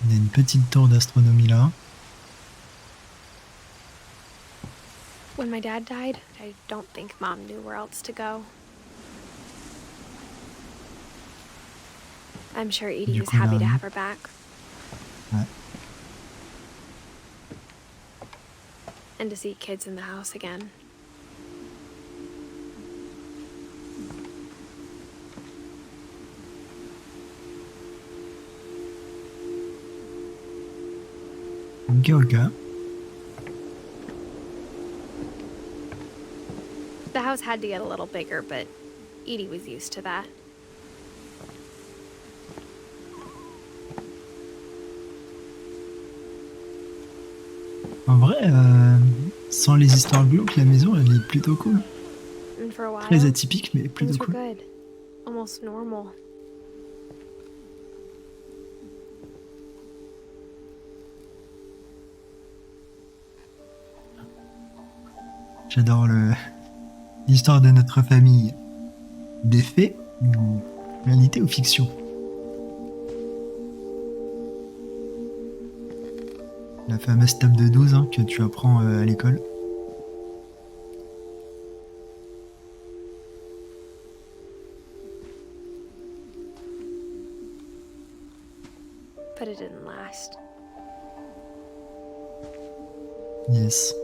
On a une petite tour d'astronomie là. When my dad died, I don't think Mom knew where else to go. I'm sure Edith was happy to have her back. Ouais. And to see kids in the house again. Ok, ok. The house had to get a little bigger, but Edie was used to that. En vrai, sans les histoires glauques, la maison elle est plutôt cool. And for a while, Très atypique, mais plutôt things were cool. good. Almost normal. J'adore l'histoire de notre famille. Des faits ou réalité ou fiction? La fameuse table de 12 hein, que tu apprends à l'école. But it didn't last. Yes.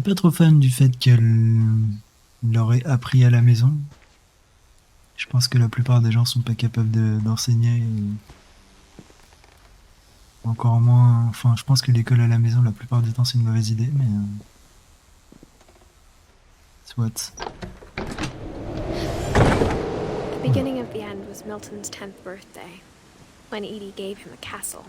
Pas trop fan du fait qu'elle il l'aurait appris à la maison. Je pense que la plupart des gens sont pas capables d'enseigner. Encore moins. Enfin, je pense que l'école à la maison, la plupart du temps, c'est une mauvaise idée, mais. Soit. The beginning of the end was Milton's 10th birthday, when Edie gave him a castle.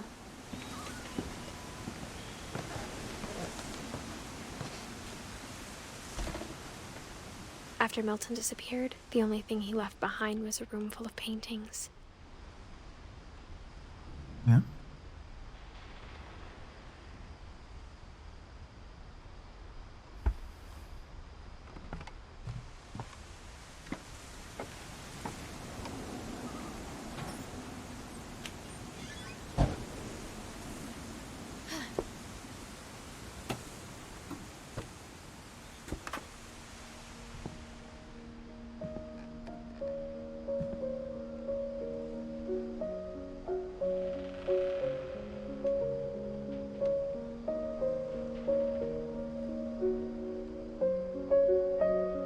After Milton disappeared, the only thing he left behind was a room full of paintings. Yeah.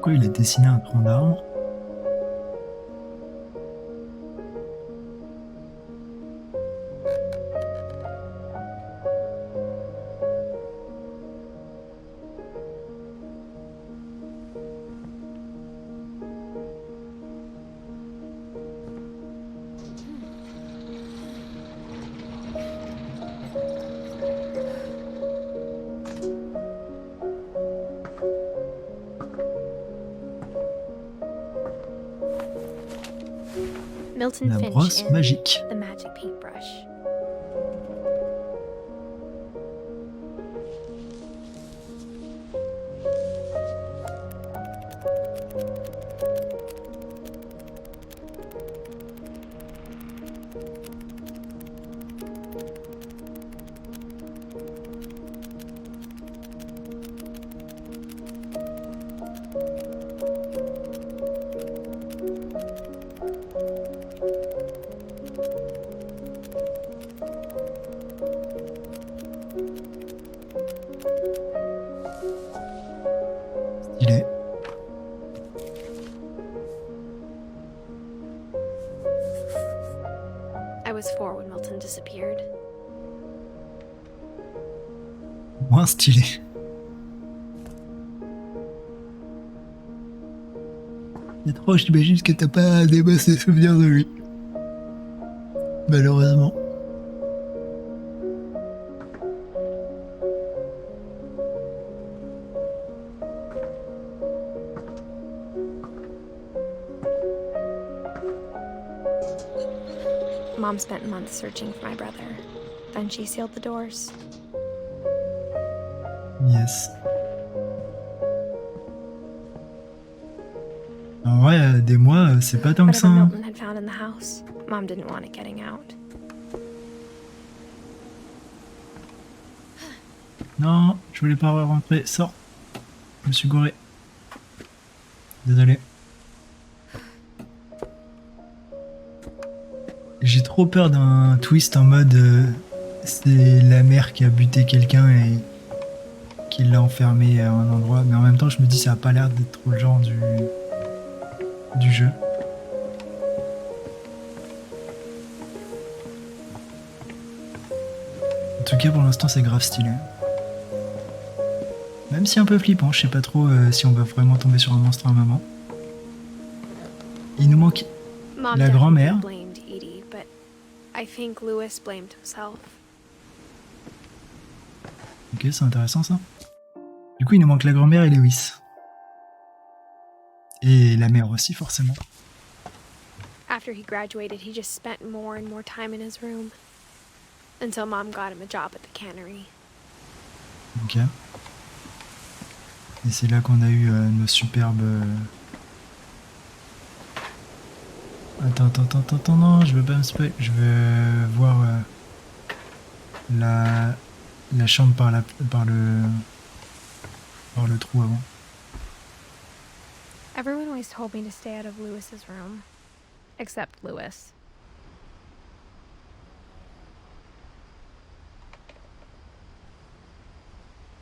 Pourquoi il a dessiné un tronc d'arbre? Milton La Finch brosse in magique. The Magic Paintbrush. Stylé. I was 4 when Milton disappeared. Moins stylé. C'est trop, j'imagine que t'as pas des masses de souvenirs de lui. Malheureusement. Mom spent months searching for my brother. Then she sealed the doors. Yes. En vrai, des mois, c'est pas tant que ça. Whatever Hein. Milton had found in the house, Mom didn't want it getting out. Non, je voulais pas rentrer. Sors. Je me suis gouré. Désolé. J'ai trop peur d'un twist en mode c'est la mère qui a buté quelqu'un et qui l'a enfermé à un endroit, mais en même temps je me dis ça a pas l'air d'être trop le genre du jeu. En tout cas pour l'instant c'est grave stylé. Même si un peu flippant, je sais pas trop si on va vraiment tomber sur un monstre à un moment. Il nous manque Mom la grand-mère. blamed Edie, but I think Lewis blamed himself. Ok, c'est intéressant ça. Du coup, il nous manque la grand-mère et Lewis. Et la mère aussi, forcément. After he graduated, he just spent more and more time in his room. Until Mom got him a job at the cannery. Ok. Et c'est là qu'on a eu nos superbes... Attends, non, je veux pas me spoil. Je veux voir la chambre par le trou avant. Everyone always told me to stay out of Lewis's room. Except Lewis.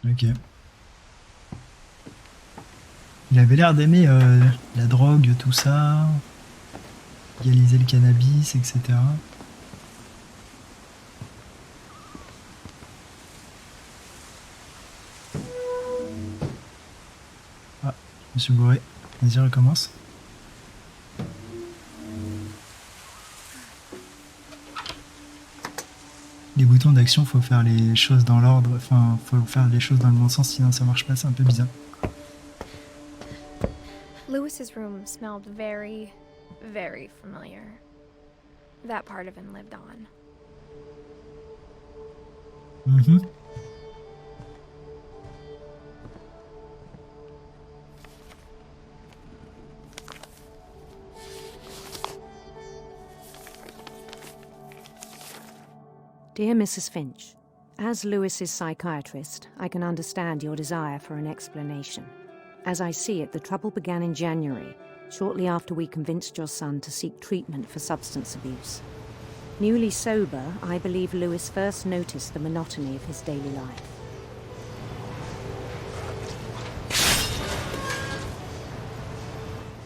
Ok. Il avait l'air d'aimer la drogue, tout ça, légaliser le cannabis, etc. Ah, je me suis bourré. Vas-y, recommence. Les boutons d'action, faut faire les choses dans l'ordre, enfin, faut faire les choses dans le bon sens, sinon ça marche pas, c'est un peu bizarre. Lewis's room smelled very, very familiar. That part of him lived on. Mhm. Dear Mrs. Finch, as Lewis's psychiatrist, I can understand your desire for an explanation. As I see it, the trouble began in January, shortly after we convinced your son to seek treatment for substance abuse. Newly sober, I believe Lewis first noticed the monotony of his daily life.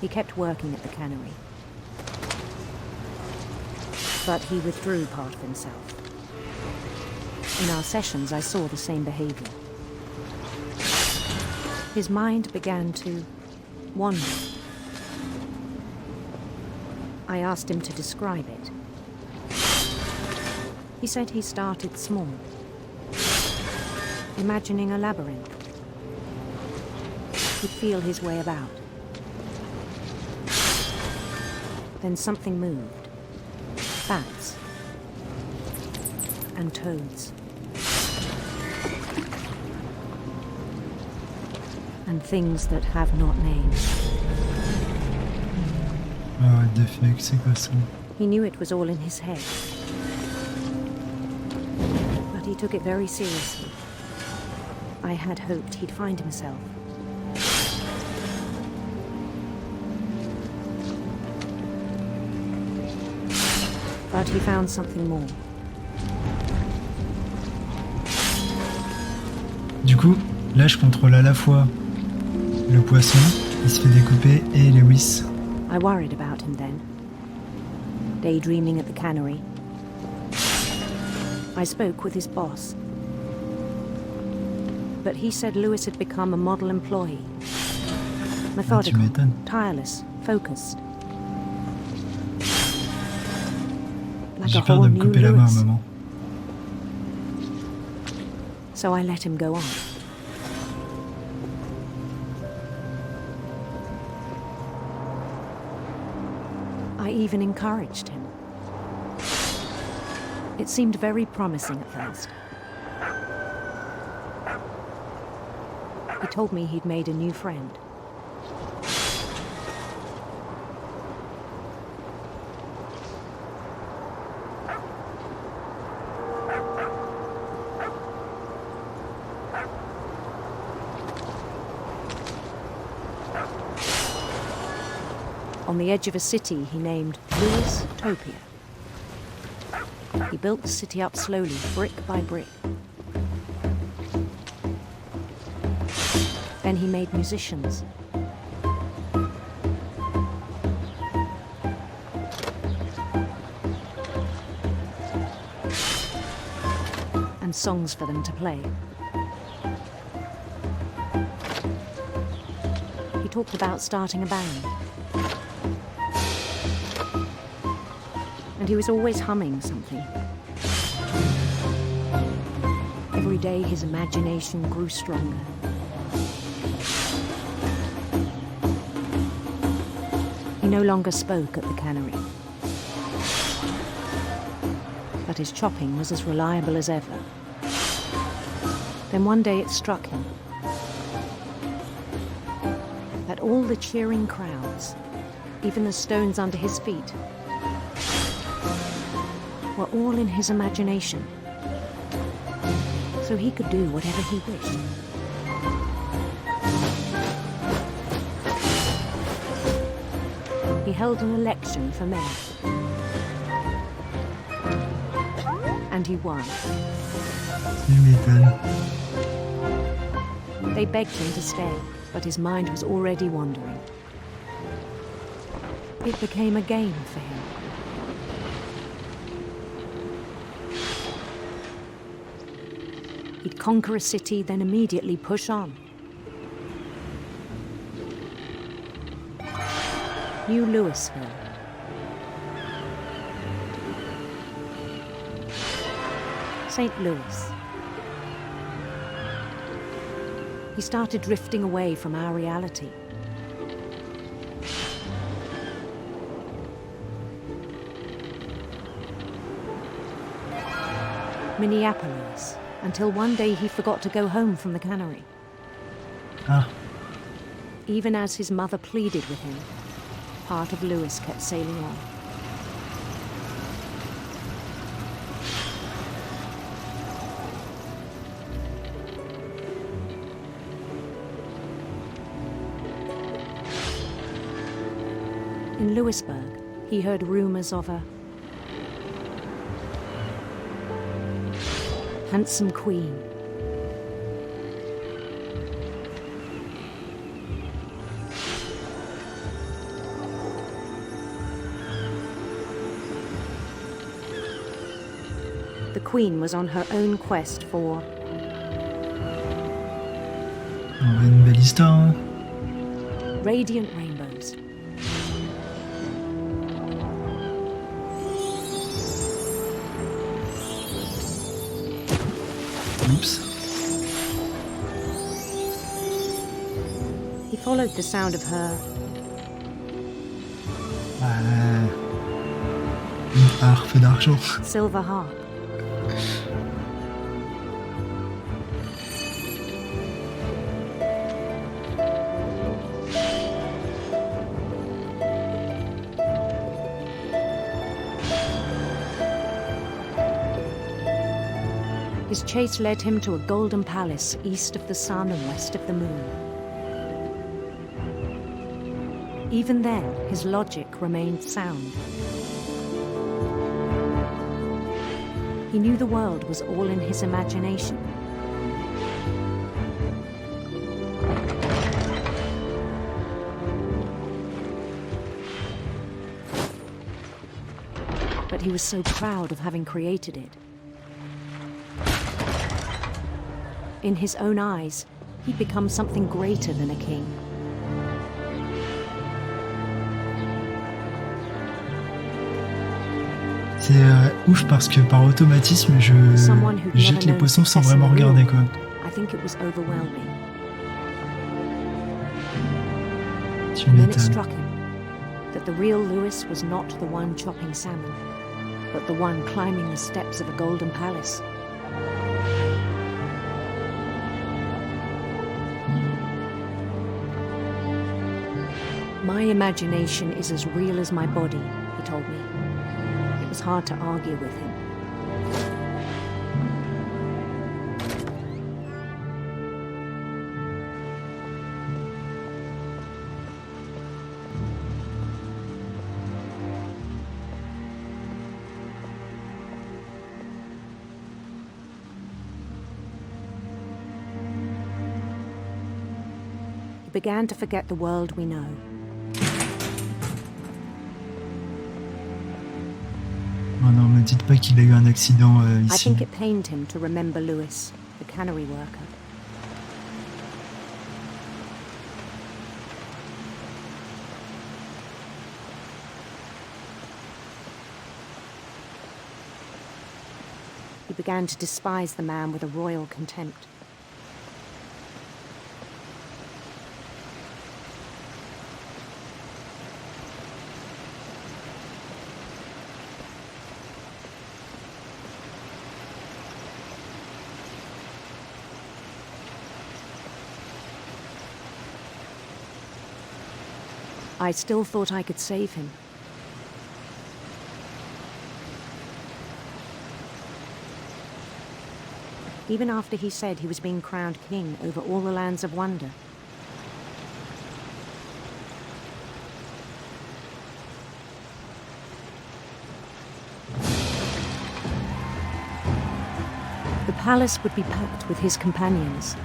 He kept working at the cannery, but he withdrew part of himself. In our sessions, I saw the same behavior. His mind began to wander. I asked him to describe it. He said he started small, imagining a labyrinth. He'd feel his way about. Then something moved. Bats and toads. And things that have not names. Oh, what the fuck, c'est quoi ça? He knew it was all in his head. But he took it very seriously. I had hoped he'd find himself. But he found something more. Du coup, là je contrôle à la fois le poisson, il se fait découper, et Lewis. I worried about him then, daydreaming at the cannery. I spoke with his boss, but he said Lewis had become a model employee. Methodical, tireless, focused. Like J'ai a peur whole de me new couper la main un Lewis. moment. So I let him go on. I even encouraged him. It seemed very promising at first. He told me he'd made a new friend. On the edge of a city he named Lewis-topia. He built the city up slowly, brick by brick. Then he made musicians. And songs for them to play. He talked about starting a band. And he was always humming something. Every day his imagination grew stronger. He no longer spoke at the cannery. But his chopping was as reliable as ever. Then one day it struck him that all the cheering crowds, even the stones under his feet, were all in his imagination, so he could do whatever he wished. He held an election for mayor, and he won. Tu m'étonnes. They begged him to stay. but his mind was already wandering. It became a game for him. He'd conquer a city, then immediately push on. New Louisville. St. Louis. He started drifting away from our reality. Minneapolis, until one day he forgot to go home from the cannery. Ah. Even as his mother pleaded with him, part of Louis kept sailing on. In Louisburg, he heard rumors of a handsome queen. The queen was on her own quest for Une belle histoire. radiant rainbows. Oups. He followed the sound of her Une harpe d'argent. silver harp. His chase led him to a golden palace east of the sun and west of the moon. Even then, his logic remained sound. He knew the world was all in his imagination. But he was so proud of having created it. In his own eyes, he'd become something greater than a king. C'est ouf parce que par automatisme, je jette les poissons sans vraiment regarder quoi. I think it was overwhelming. Tu And then it m'étonnes. struck him that the real Louis was not the one chopping salmon, but the one climbing the steps of a golden palace. My imagination is as real as my body, he told me. It was hard to argue with him. He began to forget the world we know. Oh non, me dites pas qu'il a eu un accident I ici. think it pained him to remember Louis, the cannery worker. He began to despise the man with a royal contempt. I still thought I could save him. Even after he said he was being crowned king over all the lands of wonder. The palace would be packed with his companions.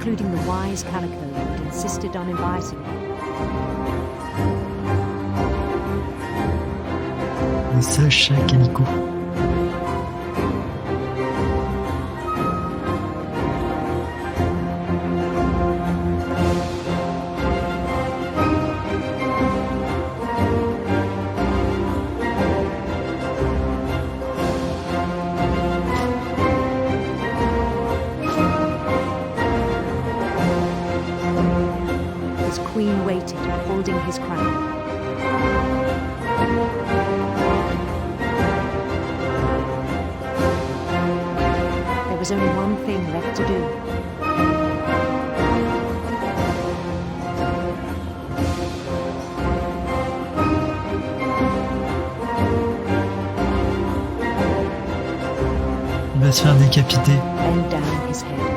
including the wise Calico who had insisted on inviting me. Le sage chat Calico. His queen waited, holding his crown. There was only one thing left to do. Il va se faire décapiter. Bend down his head.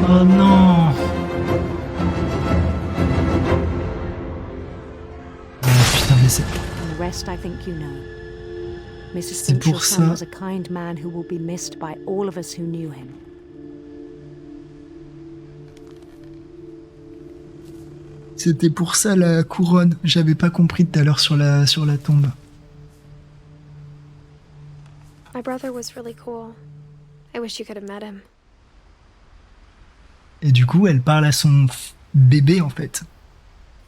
Oh non! Ah putain, mais c'est... The rest I think you know. Mrs. C'est Finch, your pour son ça. was a kind man who will be missed by all of us who knew him. C'était pour ça la couronne. J'avais pas compris tout à l'heure sur la tombe. My brother was really cool. I wish you could have met him. Et du coup, elle parle à son bébé, en fait.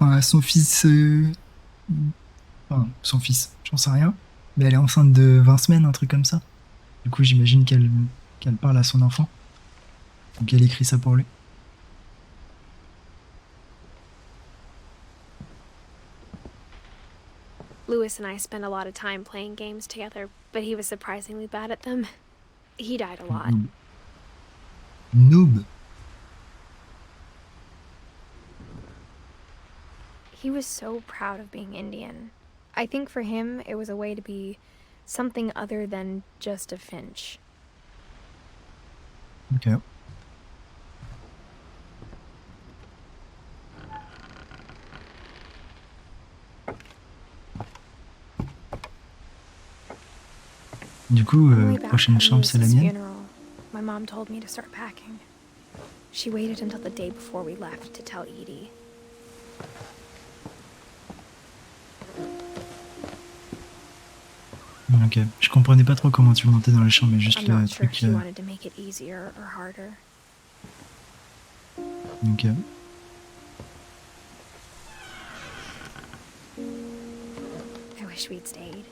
Enfin, à son fils... Enfin, son fils, j'en sais rien. Mais elle est enceinte de 20 semaines, un truc comme ça. Du coup, j'imagine qu'elle parle à son enfant. Donc elle écrit ça pour lui. Lewis and I spent a lot of time playing games together, but he was surprisingly bad at them. He died a lot. Noob. He was so proud of being Indian. I think for him, it was a way to be something other than just a Finch. Ok. Du coup, On the way back prochaine from chambre, c'est la Lewis's mienne. funeral, my mom told me to start packing. She waited until the day before we left to tell Edie. Ok. Je comprenais pas trop comment tu montais dans les chambres, mais juste I'm le not sure if truc... she wanted to make it easier or harder. Ok. I wish we'd stayed.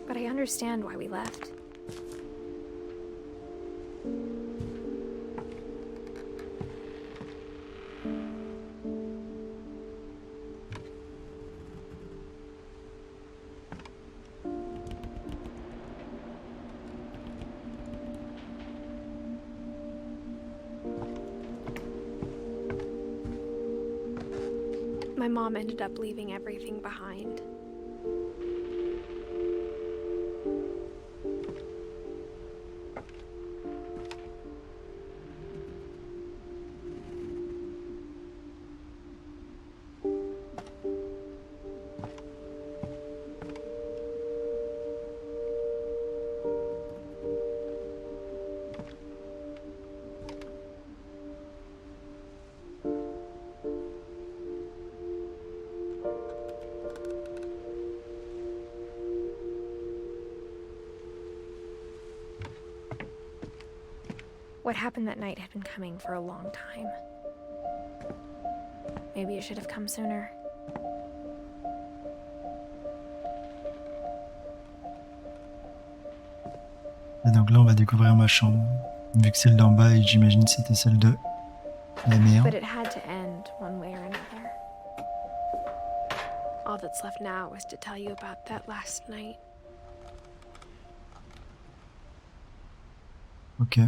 But I understand why we left. My mom ended up leaving everything behind. What happened that night had been coming for a long time. Maybe it should have come sooner. Et donc là, on va découvrir ma chambre. Vu que celle d'en bas, et j'imagine que c'était celle de la mère. But it had to end one way or another. All that's left now is to tell you about that last night. Ok.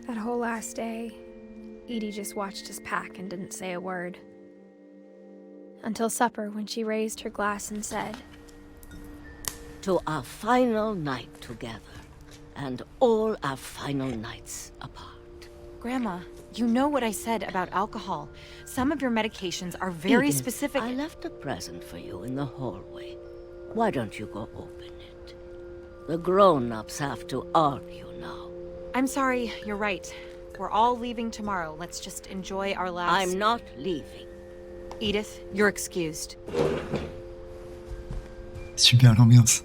That whole last day, Edie just watched us pack and didn't say a word. until supper when she raised her glass and said, "To our final night together, and all our final nights apart." Grandma, you know what I said about alcohol. Some of your medications are very Edith, specific. I left a present for you in the hallway. Why don't you go open it? The grown-ups have to argue now. I'm sorry, you're right. We're all leaving tomorrow. Let's just enjoy our last... I'm not leaving. Edith, you're excused. Super l'ambiance.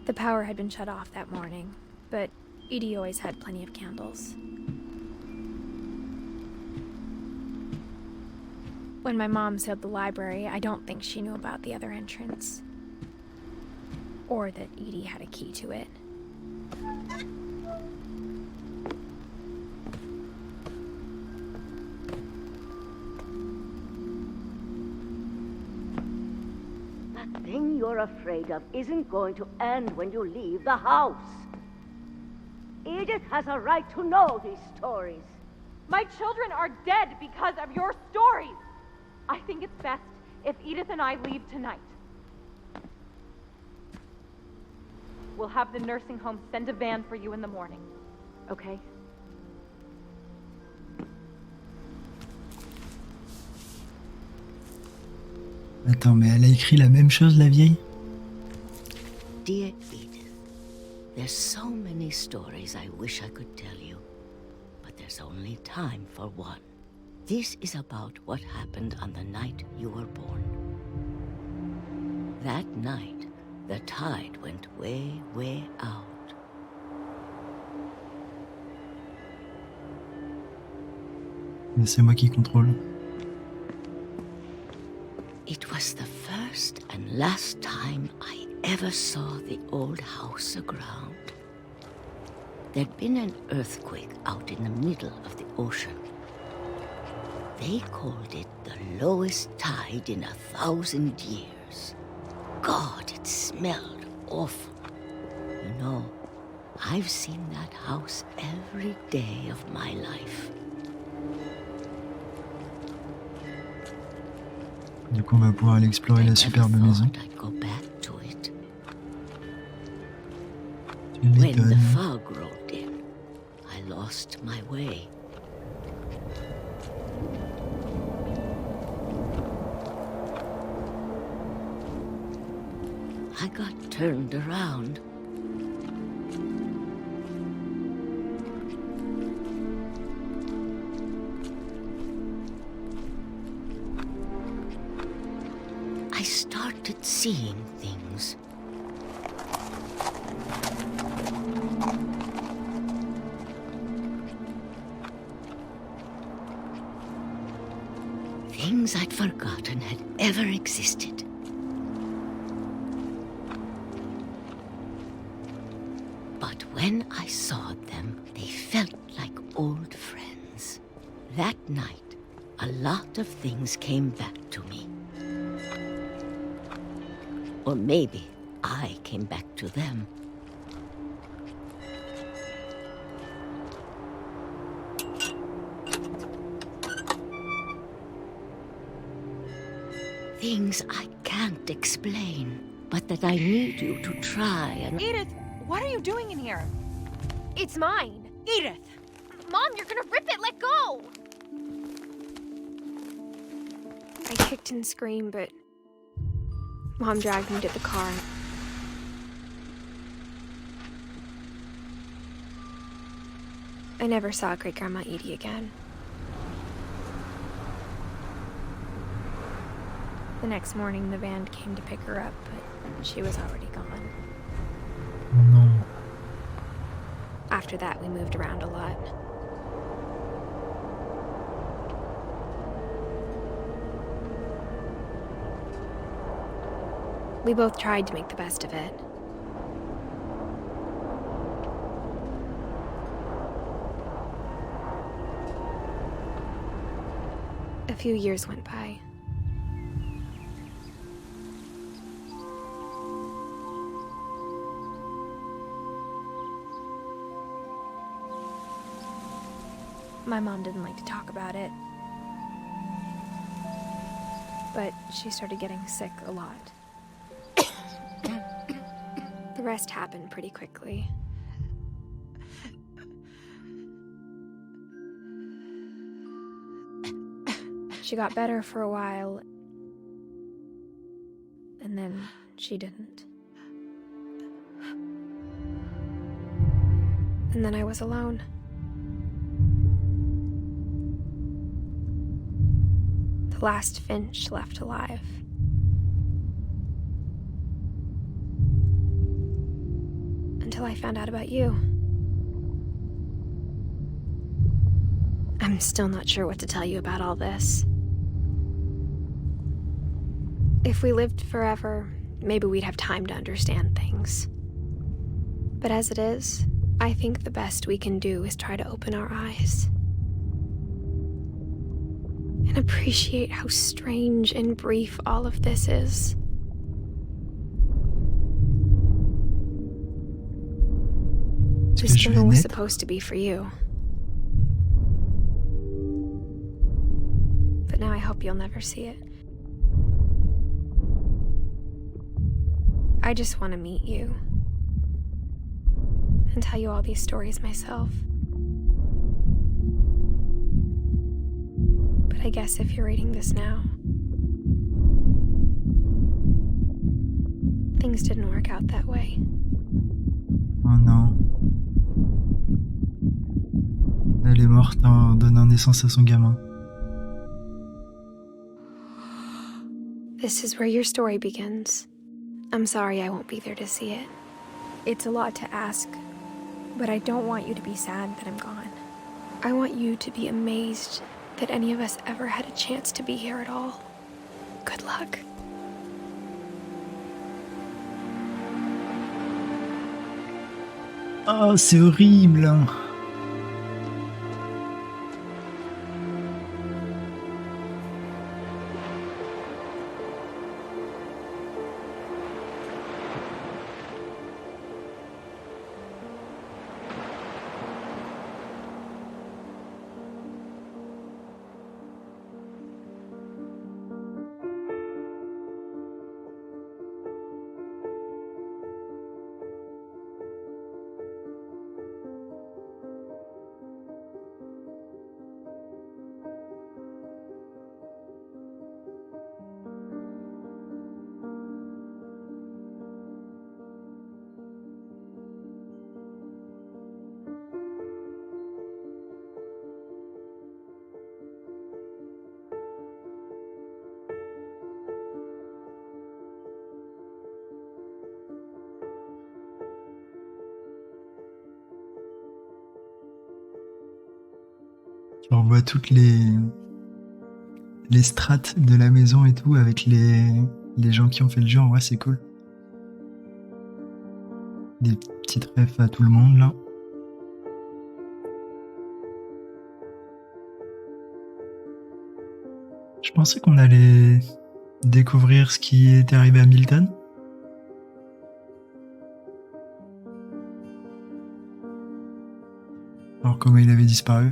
The power had been shut off that morning, but Edie always had plenty of candles. When my mom sealed the library, I don't think she knew about the other entrance. Or that Edie had a key to it. That thing you're afraid of isn't going to end when you leave the house. Edith has a right to know these stories. My children are dead because of your stories. I think it's best if Edith and I leave tonight. We'll have the nursing home send a van for you in the morning, okay? Attends, mais elle a écrit la même chose, la vieille? Dear Edith, there's so many stories I wish I could tell you, but there's only time for one. This is about what happened on the night you were born. That night, the tide went way, way out. Mais c'est moi qui contrôle. It was the first and last time I ever saw the old house aground. There'd been an earthquake out in the middle of the ocean. They called it the lowest tide in 1,000 years. God, it smelled awful. You know, I've seen that house every day of my life. Du coup, on va pouvoir aller explorer la superbe maison. I'd go back to it. Tu When the m'étonnes. fog rolled in, I lost my way. I got turned around. I started seeing things. Things I'd forgotten had ever existed. But when I saw them, they felt like old friends. That night, a lot of things came back to me. Or maybe I came back to them. Things I can't explain, but that I need you to try and... Edith, what are you doing in here? It's mine. Edith! Mom, you're gonna rip it! Let go! I kicked and screamed, but Mom dragged me to the car. I never saw Great-Grandma Edie again. The next morning, the van came to pick her up, but she was already gone. Oh non. After that, we moved around a lot. We both tried to make the best of it. A few years went by. My mom didn't like to talk about it. But she started getting sick a lot. The rest happened pretty quickly. She got better for a while, and then she didn't. And then I was alone. The last Finch left alive. Until I found out about you. I'm still not sure what to tell you about all this. If we lived forever, maybe we'd have time to understand things. But as it is, I think the best we can do is try to open our eyes. And appreciate how strange and brief all of this is. This journal was supposed to be for you. But now I hope you'll never see it. I just want to meet you. And tell you all these stories myself. But I guess if you're reading this now, things didn't work out that way. Oh non. Elle est morte en donnant naissance à son gamin. This is where your story begins. I'm sorry I won't be there to see it. It's a lot to ask, but I don't want you to be sad that I'm gone. I want you to be amazed that any of us ever had a chance to be here at all. Good luck. Oh, c'est horrible. On voit toutes les strates de la maison et tout avec les gens qui ont fait le jeu. En vrai, c'est cool. Des petites refs à tout le monde là. Je pensais qu'on allait découvrir ce qui est arrivé à Milton. Alors comment il avait disparu.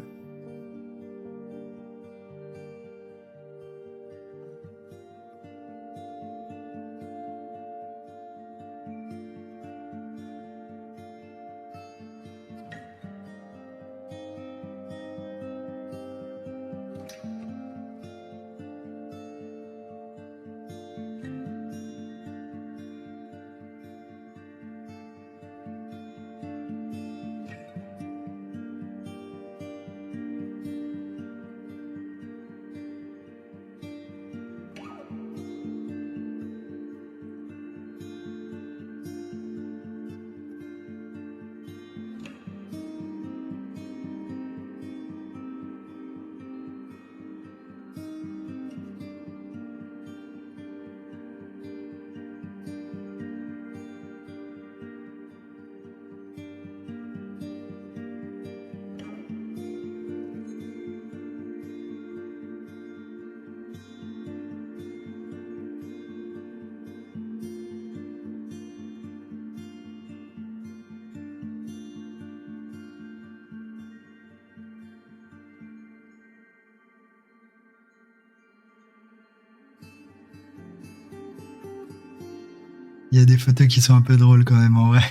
Il y a des photos qui sont un peu drôles quand même en vrai.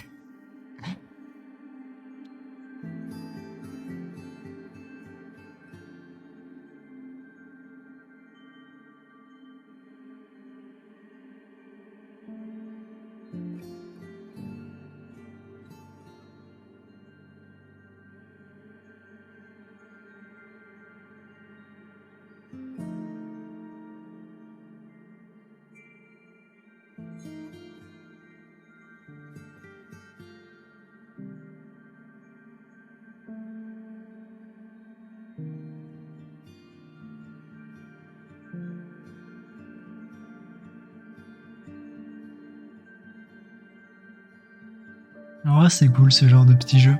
En vrai, c'est cool ce genre de petit jeu.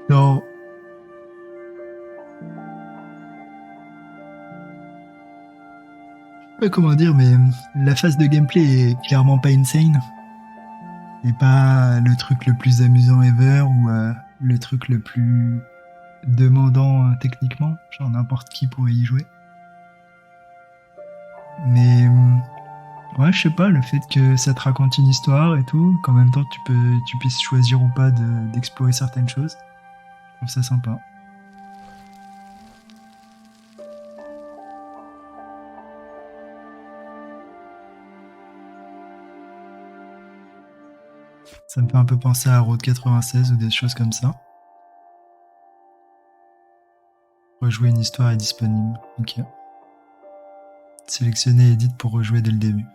Genre, je sais pas comment dire, mais la phase de gameplay est clairement pas insane. Et pas le truc le plus amusant ever ou le truc le plus demandant techniquement. Genre n'importe qui pourrait y jouer. Mais ouais, je sais pas, le fait que ça te raconte une histoire et tout, qu'en même temps tu puisses choisir ou pas d'explorer certaines choses, je trouve ça sympa. Ça me fait un peu penser à Road 96 ou des choses comme ça. Rejouer une histoire est disponible. Ok. Sélectionner Edith pour rejouer dès le début.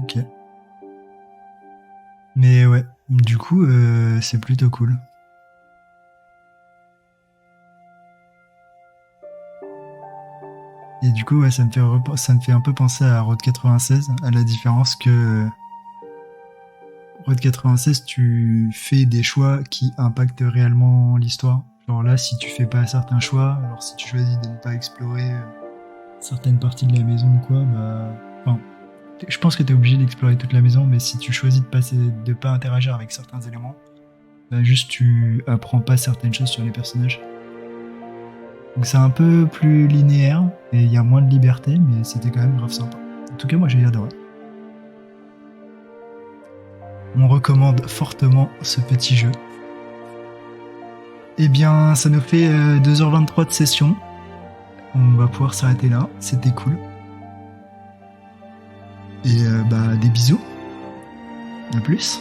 Ok. Mais ouais, du coup, c'est plutôt cool. Et du coup, ouais, ça me fait un peu penser à Road 96, à la différence que Road 96, tu fais des choix qui impactent réellement l'histoire. Genre là, si tu fais pas certains choix, alors si tu choisis de ne pas explorer certaines parties de la maison ou quoi, bah... Enfin, je pense que t'es obligé d'explorer toute la maison, mais si tu choisis de pas interagir avec certains éléments, bah juste tu apprends pas certaines choses sur les personnages. Donc c'est un peu plus linéaire, et il y a moins de liberté, mais c'était quand même grave sympa. En tout cas, moi j'ai adoré. On recommande fortement ce petit jeu. Eh bien, ça nous fait 2h23 de session. On va pouvoir s'arrêter là, c'était cool. Et bah des bisous. À plus.